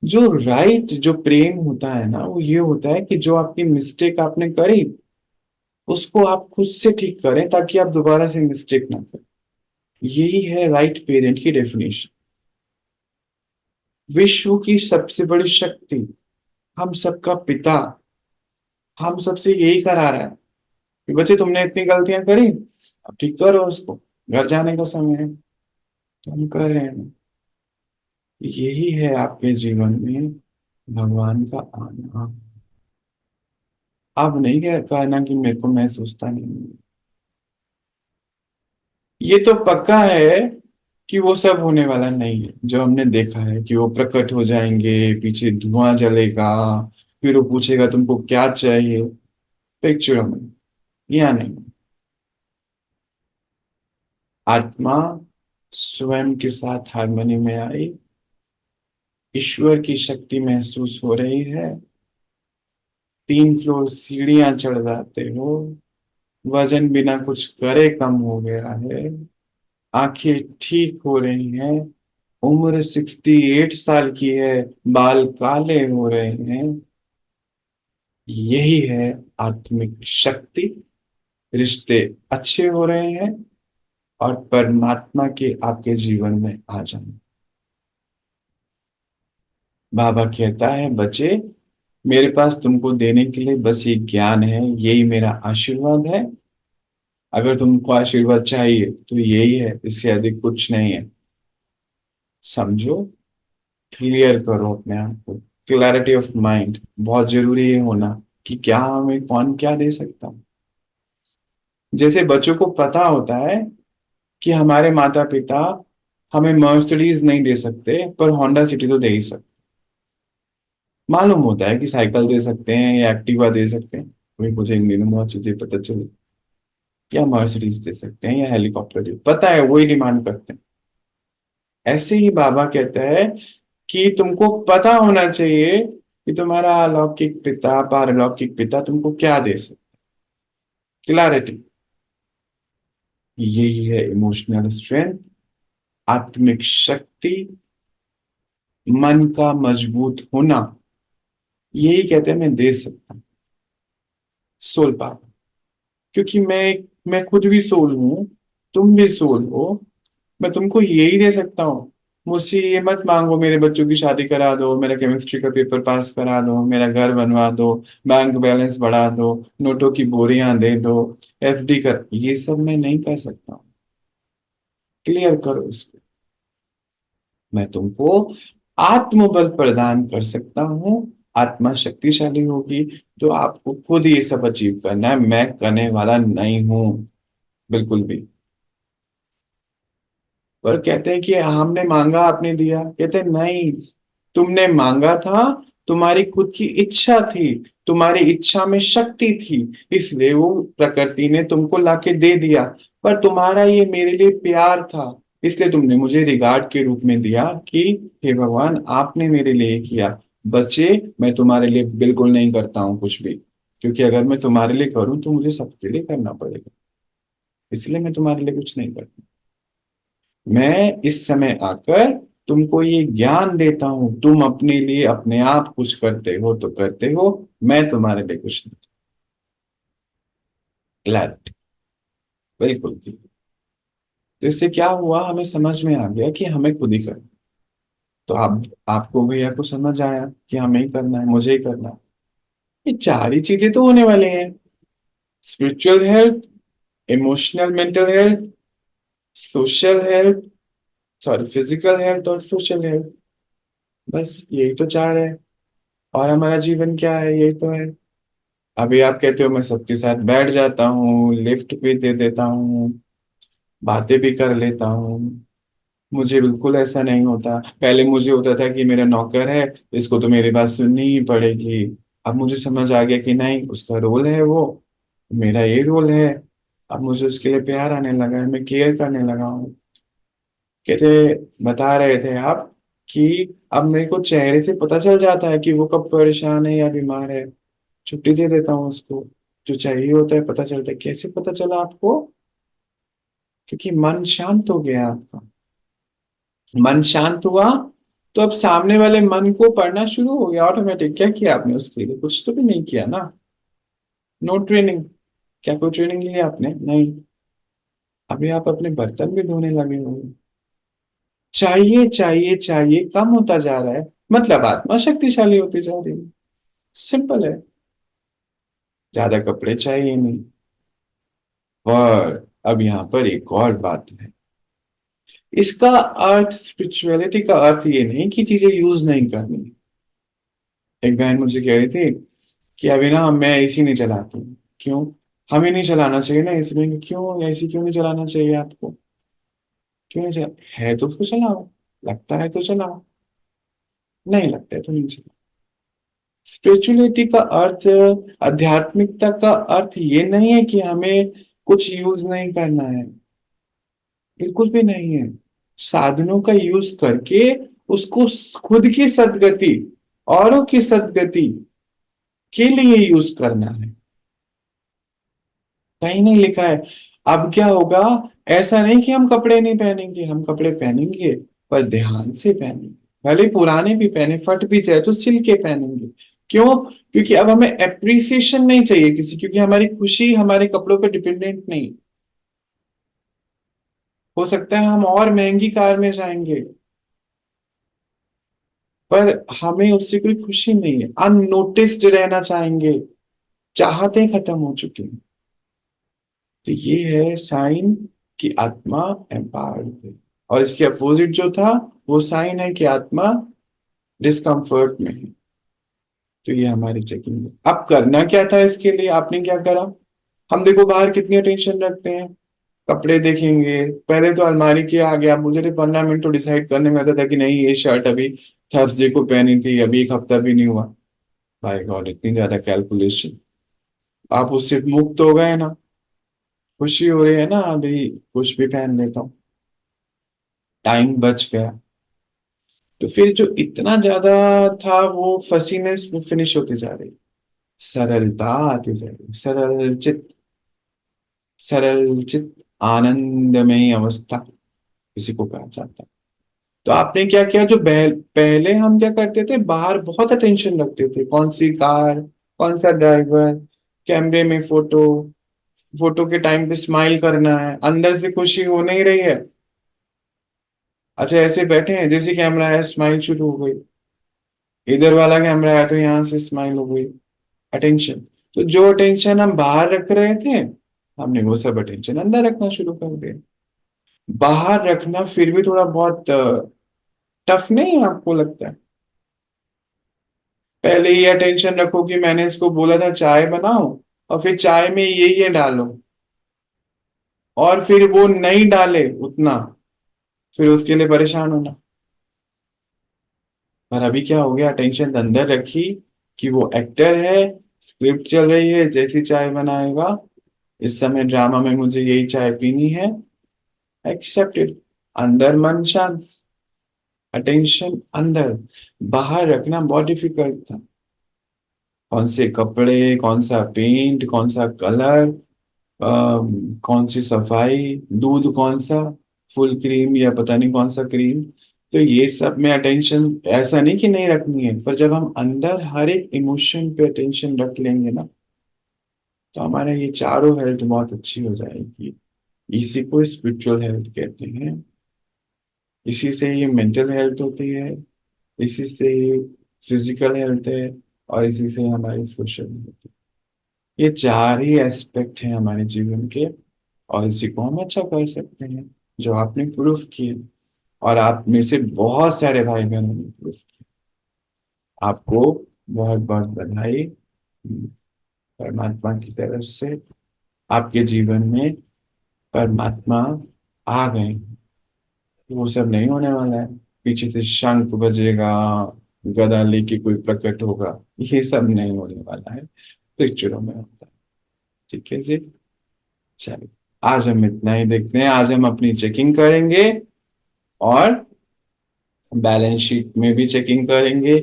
जो राइट जो प्रेम होता है ना, वो ये होता है कि जो आपकी मिस्टेक आपने करी उसको आप खुद से ठीक करें ताकि आप दोबारा से मिस्टेक ना करें। यही है राइट पेरेंट की डेफिनेशन। विश्व की सबसे बड़ी शक्ति, हम सबका पिता, हम सबसे यही करा रहा है कि बच्चे तुमने इतनी गलतियां करी, अब ठीक करो उसको, घर जाने का समय है, तो हम कर रहे हैं। यही है आपके जीवन में भगवान का आना। अब नहीं कहना कि मेरे को महसूसता नहीं है। ये तो पक्का है कि वो सब होने वाला नहीं है जो हमने देखा है, कि वो प्रकट हो जाएंगे, पीछे धुआं जलेगा, फिर वो पूछेगा तुमको क्या चाहिए। पिक्चरों में, या नहीं। आत्मा स्वयं के साथ हारमोनी में आई, ईश्वर की शक्ति महसूस हो रही है, 3 फ्लोर सीढ़ियां चढ़ जाते हो, वजन बिना कुछ करे कम हो गया है, आंखें ठीक हो रही हैं, उम्र 68 साल की है, बाल काले हो रहे हैं। यही है आत्मिक शक्ति। रिश्ते अच्छे हो रहे हैं और परमात्मा के आपके जीवन में आ जाना। बाबा कहता है बच्चे, मेरे पास तुमको देने के लिए बस ये ज्ञान है, यही मेरा आशीर्वाद है। अगर तुमको आशीर्वाद चाहिए तो यही है, इससे अधिक कुछ नहीं है। समझो, क्लियर करो अपने आप को। क्लैरिटी ऑफ माइंड बहुत जरूरी है होना, कि क्या हमें कौन क्या दे सकता है। जैसे बच्चों को पता होता है कि हमारे माता पिता हमें मर्सिडीज नहीं दे सकते पर होंडा सिटी तो दे ही सकते। मालूम होता है कि साइकिल दे सकते हैं या एक्टिवा दे सकते हैं, वही मुझे इन दिनों बहुत चीजें पता चली। या मर्सिडीज दे सकते हैं या हेलीकॉप्टर दे, पता है वही डिमांड करते हैं। ऐसे ही बाबा कहता है कि तुमको पता होना चाहिए कि तुम्हारा अलौकिक पिता पारलौकिक पिता तुमको क्या दे सकते। क्लैरिटी, यही है इमोशनल स्ट्रेंथ, आत्मिक शक्ति, मन का मजबूत होना। यही कहते हैं मैं दे सकता हूँ सोल पावर। क्योंकि मैं खुद भी सोल हूं, तुम भी सोल हो, मैं तुमको यही दे सकता हूँ। मुझसे ये मत मांगो मेरे बच्चों की शादी करा दो, मेरा केमिस्ट्री का पेपर पास करा दो, मेरा घर बनवा दो, बैंक बैलेंस बढ़ा दो, नोटों की बोरियां दे दो, एफडी कर, ये सब मैं नहीं कर सकता हूँ। क्लियर करो इसको। मैं तुमको आत्मबल प्रदान कर सकता हूँ, आत्मा शक्तिशाली होगी, तो आपको खुद ये सब अचीव करना है, मैं करने वाला नहीं हूँ बिल्कुल भी। पर कहते हैं कि हमने मांगा आपने दिया, कहते हैं नहीं, तुमने मांगा था, तुम्हारी खुद की इच्छा थी, तुम्हारी इच्छा में शक्ति थी, इसलिए वो प्रकृति ने तुमको लाके दे दिया। पर तुम्हारा ये मेरे लिए प्यार था, इसलिए तुमने मुझे रिगार्ड के रूप में दिया कि हे भगवान आपने मेरे लिए किया। बच्चे, मैं तुम्हारे लिए बिल्कुल नहीं करता हूँ कुछ भी, क्योंकि अगर मैं तुम्हारे लिए करूँ तो मुझे सबके लिए करना पड़ेगा, इसलिए मैं तुम्हारे लिए कुछ नहीं करता। मैं इस समय आकर तुमको ये ज्ञान देता हूं, तुम अपने लिए अपने आप कुछ करते हो तो करते हो, मैं तुम्हारे लिए कुछ नहीं। क्लैरिटी, बिल्कुल जी। तो इससे क्या हुआ, हमें समझ में आ गया कि हमें खुद ही करना। तो आप, आपको भैया को समझ आया कि हमें ही करना है, मुझे ही करना है। ये चार ही चीजें तो होने वाले हैं, spiritual health, emotional mental health, social health, sorry physical health और सोशल हेल्थ। बस यही तो चार है। और हमारा जीवन क्या है, यही तो है। अभी आप कहते हो मैं सबके साथ बैठ जाता हूँ, लिफ्ट भी दे देता हूँ, बातें भी कर लेता हूँ। मुझे बिल्कुल ऐसा नहीं होता। पहले मुझे होता था कि मेरा नौकर है, इसको तो मेरी बात सुननी ही पड़ेगी। अब मुझे समझ आ गया कि नहीं, उसका रोल है वो, मेरा ये रोल है। अब मुझे उसके लिए प्यार आने लगा है, मैं केयर करने लगा हूँ। कहते, बता रहे थे आप कि अब मेरे को चेहरे से पता चल जाता है कि वो कब परेशान है या बीमार है, छुट्टी दे देता हूँ उसको। जो चाहिए होता है पता चलता है। कैसे पता चला आपको? क्योंकि मन शांत हो गया आपका। मन शांत हुआ तो अब सामने वाले मन को पढ़ना शुरू हो गया ऑटोमेटिक। क्या किया आपने उसके लिए? कुछ तो भी नहीं किया ना। No training. क्या कोई ट्रेनिंग ली है आपने? नहीं। अभी आप अपने बर्तन भी धोने लगे हो। चाहिए चाहिए चाहिए कम होता जा रहा है, मतलब आत्मा शक्तिशाली होती जा रही है। सिंपल है। ज्यादा कपड़े चाहिए नहीं। पर अब यहाँ पर एक और बात है। इसका अर्थ, स्पिरिचुअलिटी का अर्थ ये नहीं कि चीजें यूज नहीं करनी। एक बहन मुझे कह रही थी कि अभी ना मैं एसी नहीं चलाती हूँ। क्यों? हमें नहीं चलाना चाहिए ना एसी में। क्यों एसी क्यों नहीं चलाना चाहिए आपको? क्यों नहीं चला? है तो उसको चलाओ, लगता है तो चलाओ, नहीं लगता है तो नहीं चलाओ। स्पिरिचुअलिटी का अर्थ, आध्यात्मिकता का अर्थ ये नहीं है कि हमें कुछ यूज नहीं करना है। बिल्कुल भी नहीं है। साधनों का यूज करके उसको खुद की सदगति, औरों की सदगति के लिए यूज करना है। कहीं नहीं लिखा है। अब क्या होगा, ऐसा नहीं कि हम कपड़े नहीं पहनेंगे, हम कपड़े पहनेंगे, पर ध्यान से पहनेंगे। भले पुराने भी पहने, फट भी जाए तो सिल के पहनेंगे। क्यों? क्योंकि अब हमें अप्रिसिएशन नहीं चाहिए किसी, क्योंकि हमारी खुशी हमारे कपड़ों पे डिपेंडेंट नहीं। हो सकता है हम और महंगी कार में जाएंगे, पर हमें उससे कोई खुशी नहीं है। अननोटिस्ड रहना चाहेंगे, चाहते खत्म हो चुकी हैं। तो ये है साइन कि आत्मा एम्पावर्ड है। और इसके अपोजिट जो था, वो साइन है कि आत्मा डिस्कम्फर्ट में है। तो ये हमारी चेकिंग है। अब करना क्या था इसके लिए, आपने क्या करा? हम देखो बाहर कितनी टेंशन रखते हैं। कपड़े देखेंगे, पहले तो अलमारी के आ गया, मुझे तो 15 मिनट तो डिसाइड करने में आता था कि नहीं ये शर्ट अभी थर्सडे को पहनी थी, अभी एक हफ्ता भी नहीं हुआ। भाई गॉड, इतनी ज्यादा कैलकुलेशन। आप उससे मुक्त हो गए ना, खुशी हो रही है ना, अभी कुछ भी पहन लेता हूँ, टाइम बच गया। तो फिर जो इतना ज्यादा था वो फसीनेस में फिनिश होती जा रही, सरलता आती जा रही, सरल चित आनंदमयी अवस्था किसी को कहा जाता है। तो आपने क्या किया, जो पहले हम क्या करते थे, बाहर बहुत अटेंशन रखते थे, कौन सी कार, कौन सा ड्राइवर, कैमरे में फोटो, फोटो के टाइम पे स्माइल करना है, अंदर से खुशी हो नहीं रही है। अच्छा ऐसे बैठे हैं, जैसे कैमरा है स्माइल शुरू हो गई, इधर वाला कैमरा है तो यहाँ से स्माइल हो गई, अटेंशन। तो जो अटेंशन हम बाहर रख रहे थे, हमने वो सब अटेंशन अंदर रखना शुरू कर दिया। बाहर रखना फिर भी थोड़ा बहुत टफ नहीं है आपको लगता है? पहले ये अटेंशन रखो कि मैंने इसको बोला था चाय बनाओ, और फिर चाय में ये डालो, और फिर वो नहीं डाले उतना, फिर उसके लिए परेशान होना। पर अभी क्या हो गया, अटेंशन अंदर रखी कि वो एक्टर है, स्क्रिप्ट चल रही है, जैसी चाय बनाएगा, इस समय ड्रामा में मुझे यही चाय पीनी है, एक्सेप्टेड। अंदर मन शांत, अटेंशन अंदर। बाहर रखना बहुत डिफिकल्ट था, कौन से कपड़े, कौन सा पेंट, कौन सा कलर, कौन सी सफाई, दूध कौन सा, फुल क्रीम या पता नहीं कौन सा क्रीम। तो ये सब में अटेंशन ऐसा नहीं कि नहीं रखनी है, पर जब हम अंदर हर एक इमोशन पे अटेंशन रख लेंगे ना, तो हमारा ये चारों हेल्थ बहुत अच्छी हो जाएगी। इसी को स्पिरिचुअल हेल्थ कहते हैं, इसी से ये मेंटल हेल्थ होती है, इसी से फिजिकल हेल्थ है, और इसी से हमारी सोशल हेल्थ है। ये चार ही एस्पेक्ट हैं हमारे जीवन के, और इसी को हम अच्छा कर सकते हैं, जो आपने प्रूफ किए, और आप में से बहुत सारे भाई बहनों ने प्रूफ किए। आपको बहुत बहुत बधाई परमात्मा की तरफ से। आपके जीवन में परमात्मा आ गए, वो सब नहीं होने वाला है, पीछे से शंख बजेगा, गदा लेके कोई प्रकट होगा, ये सब नहीं होने वाला है, पिक्चरों में होता है। ठीक है जी, चलिए, आज हम इतना ही देखते हैं। आज हम अपनी चेकिंग करेंगे, और बैलेंस शीट में भी चेकिंग करेंगे,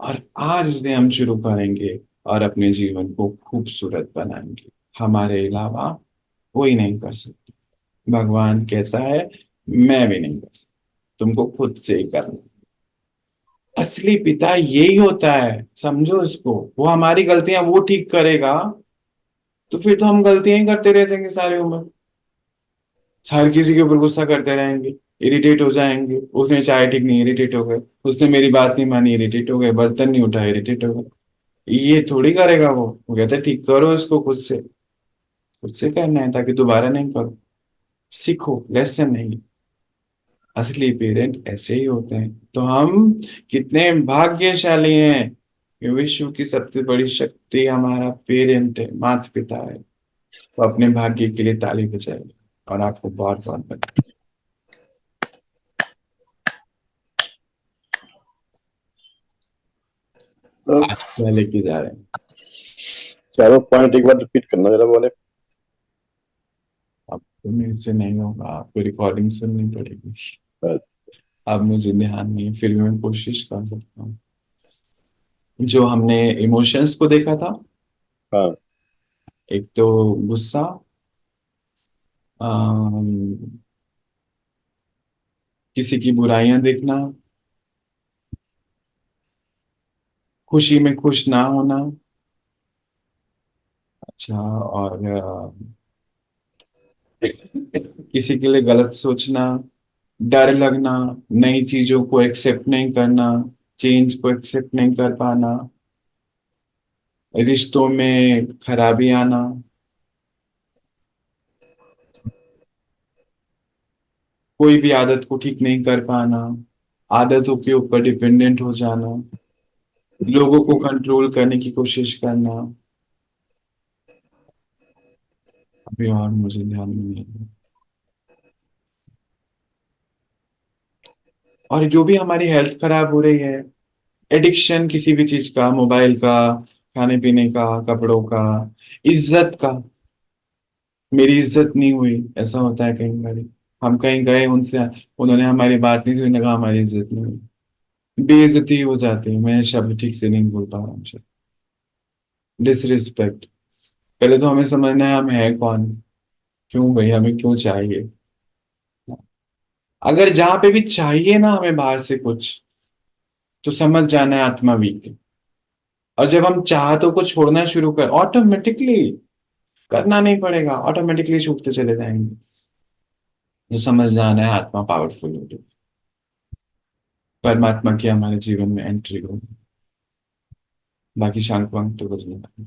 और आज से हम शुरू करेंगे और अपने जीवन को खूबसूरत बनाएंगे। हमारे अलावा कोई नहीं कर सकता, भगवान कहता है मैं भी नहीं कर सकता, तुमको खुद से ही करना। असली पिता यही होता है, समझो इसको। वो हमारी गलतियां वो ठीक करेगा, तो फिर तो हम गलतियां ही करते रह जाएंगे सारी उम्र, हर किसी के ऊपर गुस्सा करते रहेंगे, इरिटेट हो जाएंगे। उसने चाय ठीक नहीं, इरिटेट हो गए। उसने मेरी बात नहीं मानी, इरिटेट हो गए। बर्तन नहीं उठा, इरिटेट हो गए। ये थोड़ी करेगा वो कहता है ठीक करो इसको खुद से, खुद से करना है ताकि दोबारा नहीं करो। सीखो, लेसन नहीं। असली पेरेंट ऐसे ही होते हैं। तो हम कितने भाग्यशाली हैं कि विश्व की सबसे बड़ी शक्ति हमारा पेरेंट है, माता पिता है। तो अपने भाग्य के लिए ताली बजाइए, और आपको बहुत बहुत बधाई। तो आज क्या लेके जा रहे हैं? चारों पॉइंट एक बार रिपीट करना जरा बोले। अब तो मेरे से नहीं होगा, आपको रिकॉर्डिंग सुननी पड़ेगी। हाँ। अब मुझे ध्यान नहीं है, फिर भी मैं कोशिश कर सकता हूँ। जो हमने इमोशंस को देखा था, हाँ। एक तो गुस्सा, अम, किसी की बुराइयां देखना, खुशी में खुश ना होना, अच्छा, और किसी के लिए गलत सोचना, डर लगना, नई चीजों को एक्सेप्ट नहीं करना, चेंज को एक्सेप्ट नहीं कर पाना, रिश्तों में खराबी आना, कोई भी आदत को ठीक नहीं कर पाना, आदतों के ऊपर डिपेंडेंट हो जाना, लोगों को कंट्रोल करने की कोशिश करना। अभी और मुझे ध्यान में नहीं है। और जो भी हमारी हेल्थ खराब हो रही है, एडिक्शन किसी भी चीज का, मोबाइल का, खाने पीने का, कपड़ों का, इज्जत का, मेरी इज्जत नहीं हुई, ऐसा होता है कई बार। हम कहीं गए उनसे, उन्होंने हमारी बात नहीं सुनी, कहा हमारी इज्जत नहीं हुई, बेइज्जती हो जाती है। मैं शब्द ठीक से नहीं बोल पा रहा हूँ। डिसरिस्पेक्ट। पहले तो हमें समझना है हम है कौन, क्यों भाई, हमें क्यों चाहिए। अगर जहां पे भी चाहिए ना हमें बाहर से कुछ, तो समझ जाना है आत्मा वीक है। और जब हम चाहतों को छोड़ना शुरू कर, ऑटोमेटिकली, करना नहीं पड़ेगा, ऑटोमेटिकली छूटते चले जाएंगे। जो समझ जाना है आत्मा पावरफुल होगी, परमात्मा की हमारे जीवन में एंट्री होगी। बाकी शांत वांग तो कुछ नहीं।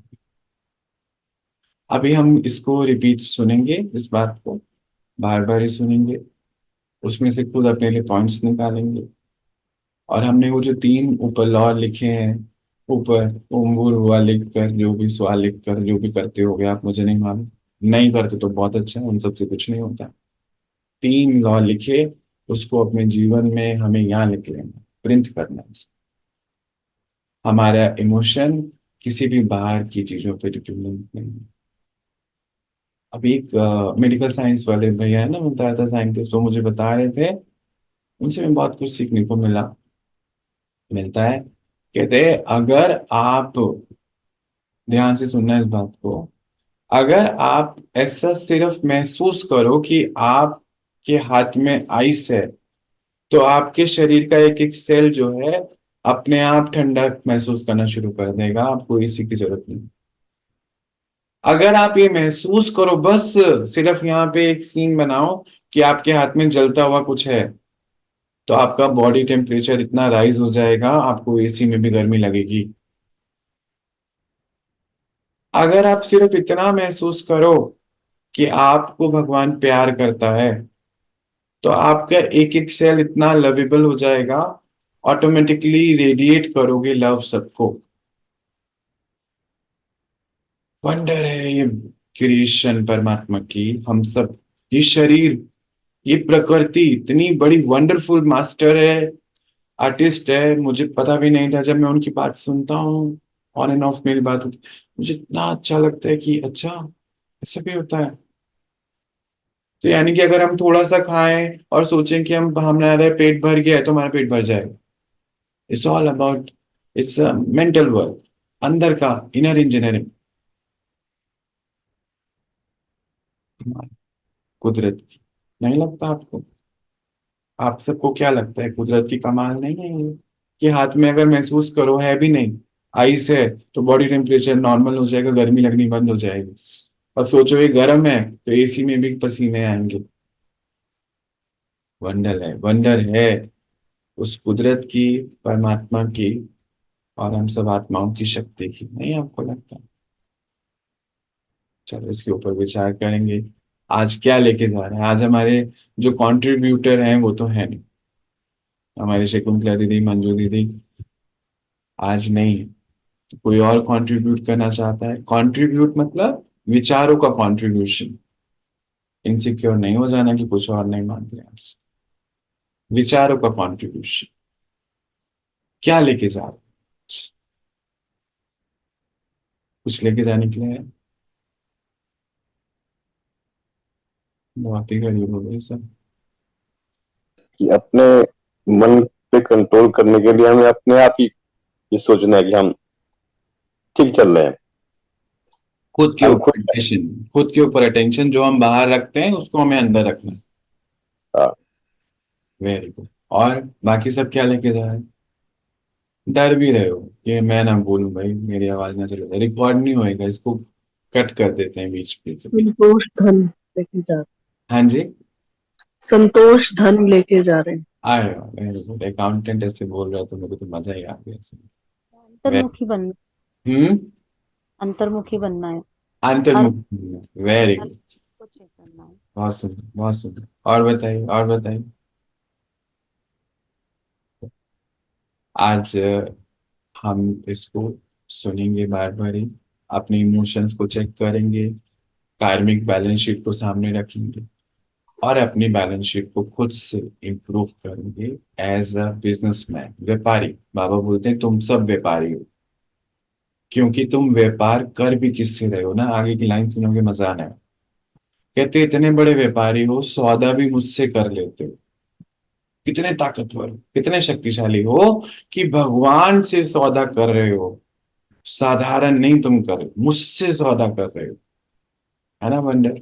अभी हम इसको रिपीट सुनेंगे, इस बात को बार बार ही सुनेंगे, उसमें से खुद अपने लिए पॉइंट्स निकालेंगे। और हमने वो जो तीन ऊपर लॉ लिखे हैं, ऊपर उंगूर हुआ लिख कर, जो भी सवाल लिख कर, जो भी करते होगे आप, मुझे नहीं मालूम, नहीं करते तो बहुत अच्छा है, उन सबसे कुछ नहीं होता। तीन लॉ लिखे, उसको अपने जीवन में हमें यहाँ लिख लेना, प्रिंट करना है उसको। हमारा इमोशन किसी भी बाहर की चीजों पर डिपेंडेंट नहीं है। अभी एक मेडिकल साइंस वाले भैया है ना, बताया था साइंटिस्ट, वो मुझे बता रहे थे, उनसे भी बहुत कुछ सीखने को मिलता है। कहते हैं अगर आप, ध्यान से सुनना है इस बात को, अगर आप ऐसा सिर्फ महसूस करो कि आपके हाथ में आइस है, तो आपके शरीर का एक एक सेल जो है अपने आप ठंडा महसूस करना शुरू कर देगा, आपको एसी की जरूरत नहीं। अगर आप ये महसूस करो, बस सिर्फ यहाँ पे एक सीन बनाओ कि आपके हाथ में जलता हुआ कुछ है, तो आपका बॉडी टेम्परेचर इतना राइज हो जाएगा, आपको एसी में भी गर्मी लगेगी। अगर आप सिर्फ इतना महसूस करो कि आपको भगवान प्यार करता है, तो आपका एक एक सेल इतना लवेबल हो जाएगा, ऑटोमेटिकली रेडिएट करोगे लव सबको। वंडर है ये क्रिएशन परमात्मा की, हम सब, ये शरीर, ये प्रकृति इतनी बड़ी वंडरफुल मास्टर है, आर्टिस्ट है। मुझे पता भी नहीं था, जब मैं उनकी बात सुनता हूँ, ऑन एंड ऑफ मेरी बात होती, मुझे इतना अच्छा लगता है कि अच्छा, ऐसा भी होता है। तो यानी कि अगर हम थोड़ा सा खाएं और सोचें कि हम हमारा पेट भर गया है, तो हमारा पेट भर जाएगा। It's all about, it's mental work, अंदर का इनर इंजीनियरिंग। कुदरत की, नहीं लगता आपको? आप सबको क्या लगता है, कुदरत की कमाल नहीं है ये? कि हाथ में अगर महसूस करो, है भी नहीं, आइस है, तो बॉडी टेम्परेचर नॉर्मल हो जाएगा, गर्मी लगनी बंद हो जाएगी। और सोचो ये गर्म है, तो एसी में भी पसीने आएंगे। वंडर है, वंडर है उस कुदरत की, परमात्मा की, और हम सब आत्माओं की शक्ति की, नहीं आपको लगता? चलो इसके ऊपर विचार करेंगे। आज क्या लेके जा रहे हैं? आज हमारे जो कंट्रीब्यूटर हैं वो तो है नहीं, हमारी शकुंतला दीदी, मंजू दीदी आज नहीं है। तो कोई और कंट्रीब्यूट करना चाहता है? कंट्रीब्यूट मतलब विचारों का कंट्रीब्यूशन। इनसिक्योर नहीं हो जाना कि कुछ और नहीं मान रहे आपसे। विचारों का कंट्रीब्यूशन, क्या लेके जा रहे हैं? कुछ लेके जाने के लिए है? बहुत ही गरीब हो गई सब। कि अपने मन पे कंट्रोल करने के लिए हमें अपने आप ही ये सोचना है कि हम ठीक चल रहे हैं। खुद के हम ऊपर खुद। अटेंशन, खुद के ऊपर अटेंशन, जो हम बाहर रखते हैं उसको हमें अंदर रखना है। हाँ, वेरी गुड। और बाकी सब क्या लेके जा रहे हैं? डर भी रहे हो कि मैं ना बोलूं भाई, मेरी आवाज ना चले, रिकॉर्ड नहीं होएगा, इसको कट कर देते हैं बीच बीच से भी। संतोष धन लेके जा रहे हाँ जी। संतोष धन लेके जा रहे हैं। अरे वेरी गुड, अकाउंटेंट ऐसे बोल रहा है तो मेरे को तो मजा ही आ गया इसमें। अंतर्मुखी बनना। हम्म। अंतर्मुखी बनना है। हर अंतर्मुखी, वेरी हर गुड। को चेक करना है। बहुत सुंदर, बहुत सुंदर। और बताइए, और बताइए। आज हम इसको सुनेंगे बार बार ही, अपने इमोशंस को चेक करेंगे, कार्मिक बैलेंस शीट को सामने रखेंगे, और अपनी बैलेंस शीट को खुद से इम्प्रूव करेंगे। एज अ बिजनेसमैन, व्यापारी, बाबा बोलते हैं तुम सब व्यापारी हो, क्योंकि तुम व्यापार कर भी किससे रहे हो ना, आगे की लाइन सुनोगे मजा आना है। कहते इतने बड़े व्यापारी हो, सौदा भी मुझसे कर लेते हो। कितने ताकतवर हो, कितने शक्तिशाली हो कि भगवान से सौदा कर रहे हो। साधारण नहीं तुम कर रहे हो, मुझसे सौदा कर रहे हो। है ना वंडर?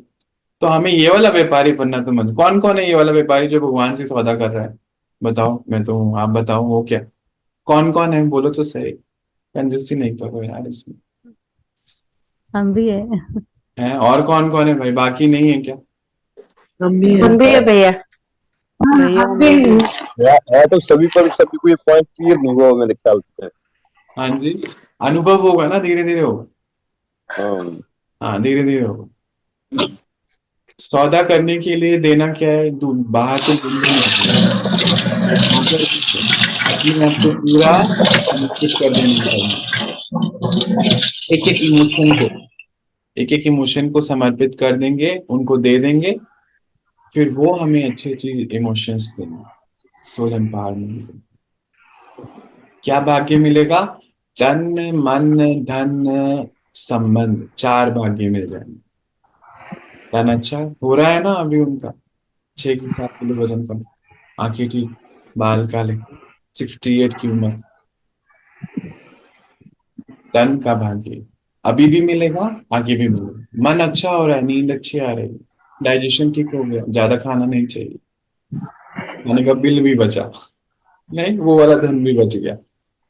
तो हमें ये वाला व्यापारी बनना तो मन। कौन कौन है ये वाला व्यापारी जो भगवान से सौदा कर रहा है? बताओ, मैं तो हूँ, आप बताओ वो क्या? कौन कौन है, बोलो तो सही। कंजूसी नहीं करो यार इसमें। हम भी है। है और कौन कौन है भाई, बाकी नहीं है क्या? हम भी हम भी हैं। है भैया। भैया हम हम भी भी हैं। है तो सभी, पर सभी को ये पॉइंट क्लियर नहीं हुआ मेरे ख्याल से। हाँ जी। अनुभव होगा ना, धीरे धीरे होगा। हाँ, हाँ, धीरे धीरे होगा। सौदा करने के लिए देना क्या है, बाहर तो ढूंढना नहीं पड़ेगा। आकर अपने आप को पूरा समर्पित कर देना चाहिए। एक एक इमोशन को, एक एक इमोशन को समर्पित कर देंगे, उनको दे देंगे। फिर वो हमें अच्छी अच्छी इमोशंस देंगे। Soul empowerment. क्या भाग्य मिलेगा? तन, मन, धन, संबंध, चार भाग्य मिल जाएंगे। धन अच्छा हो रहा है ना अभी उनका? 6 की 7 किलो वजन कम, आंखें ठीक, बाल काले, 68 की उम्र। धन का भाग्य अभी भी मिलेगा, आगे भी मिलेगा। मन अच्छा हो रहा है, नींद अच्छी आ रही है, डाइजेशन ठीक हो गया, ज्यादा खाना नहीं चाहिए, खाने का बिल भी बचा। नहीं, वो वाला धन भी बच गया।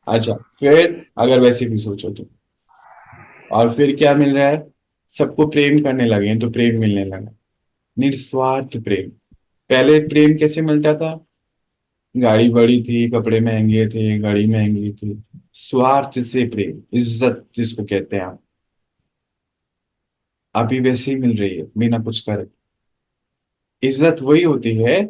अच्छा, फिर अगर वैसे भी सोचो तो, और फिर क्या मिल रहा है? सबको प्रेम करने लगे हैं तो प्रेम मिलने लगा। निस्वार्थ प्रेम। पहले प्रेम कैसे मिलता था? गाड़ी बड़ी थी, कपड़े महंगे थे, गाड़ी महंगी थी। स्वार्थ से प्रेम, इज्जत जिसको कहते हैं आप, अभी वैसे ही मिल रही है बिना कुछ करे। इज्जत वही होती है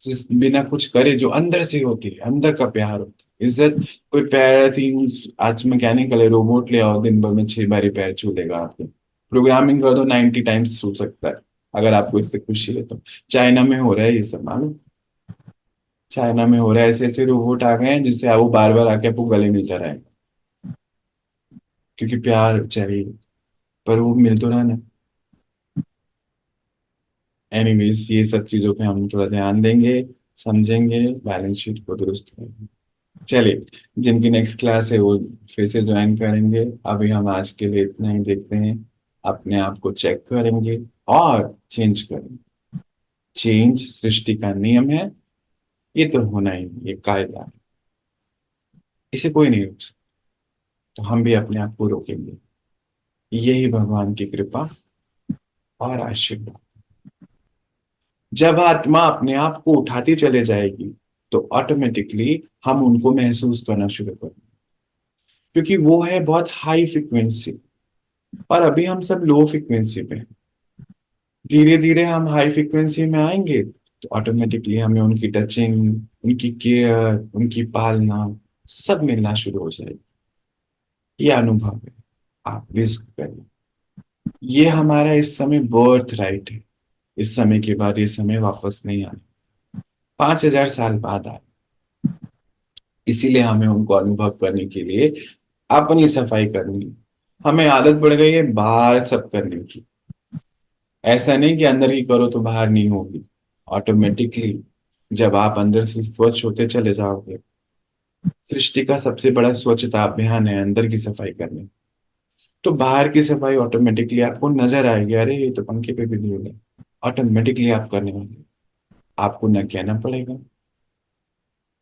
जिस बिना कुछ करे, जो अंदर से होती है, अंदर का प्यार होता है। इज्जत कोई पैर ऐसी, आज मैकेनिकल है, रोबोट ले आओ दिन भर में 6 बारी पैर छू लेगा आपके। प्रोग्रामिंग कर दो, 90 टाइम्स छू सकता है, अगर आपको इससे खुशी है तो। चाइना में हो रहा है ये सब, मालूम? चाइना में हो रहा है, ऐसे ऐसे रोबोट आ गए हैं जिससे आप वो बार बार आके आपको गले मिलता रहेगा, क्योंकि प्यार चाहिए। पर वो मिल तो रहा ना। एनीवेज, ये सब चीजों पे हम थोड़ा ध्यान देंगे, समझेंगे, बैलेंस शीट को दुरुस्त करेंगे। चलिए, जिनकी नेक्स्ट क्लास है वो फिर से ज्वाइन करेंगे। अभी हम आज के लिए इतना ही देखते हैं। अपने आप को चेक करेंगे और चेंज करेंगे। चेंज सृष्टि का नियम है, ये तो होना ही, ये कायदा है, इसे कोई नहीं रोक सकता। तो हम भी अपने आप को रोकेंगे। यही भगवान की कृपा और आशीर्वाद। जब आत्मा अपने आप को उठाती चले जाएगी तो ऑटोमेटिकली हम उनको महसूस करना शुरू करेंगे, क्योंकि वो है बहुत हाई फ्रिक्वेंसी और अभी हम सब लो फ्रिक्वेंसी पे हैं। धीरे धीरे हम हाई फ्रिक्वेंसी में आएंगे तो ऑटोमेटिकली हमें उनकी टचिंग, उनकी केयर, उनकी पालना सब मिलना शुरू हो जाएगी। ये अनुभव है, आप रिस्क करिए। ये हमारा इस समय बर्थ राइट है। इस समय के बाद ये समय वापस नहीं आना, 5,000 साल बाद आए। इसीलिए हमें उनको अनुभव करने के लिए अपनी सफाई करनी है। हमें आदत पड़ गई है बाहर सब करने की। ऐसा नहीं कि अंदर ही करो तो बाहर नहीं होगी। ऑटोमेटिकली जब आप अंदर से स्वच्छ होते चले जाओगे, सृष्टि का सबसे बड़ा स्वच्छता अभियान है अंदर की सफाई करने, तो बाहर की सफाई ऑटोमेटिकली आपको नजर आएगी। अरे ये तो पंखे पे भी धूल है, ऑटोमेटिकली आप करने होंगे। आपको न कहना पड़ेगा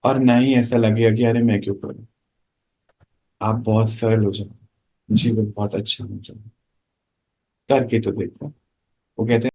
और ना ही ऐसा लगेगा कि अरे मैं क्यों करूं। आप बहुत सरल हो जाओ, जीवन बहुत अच्छा हो जाए। करके तो देखो। वो कहते हैं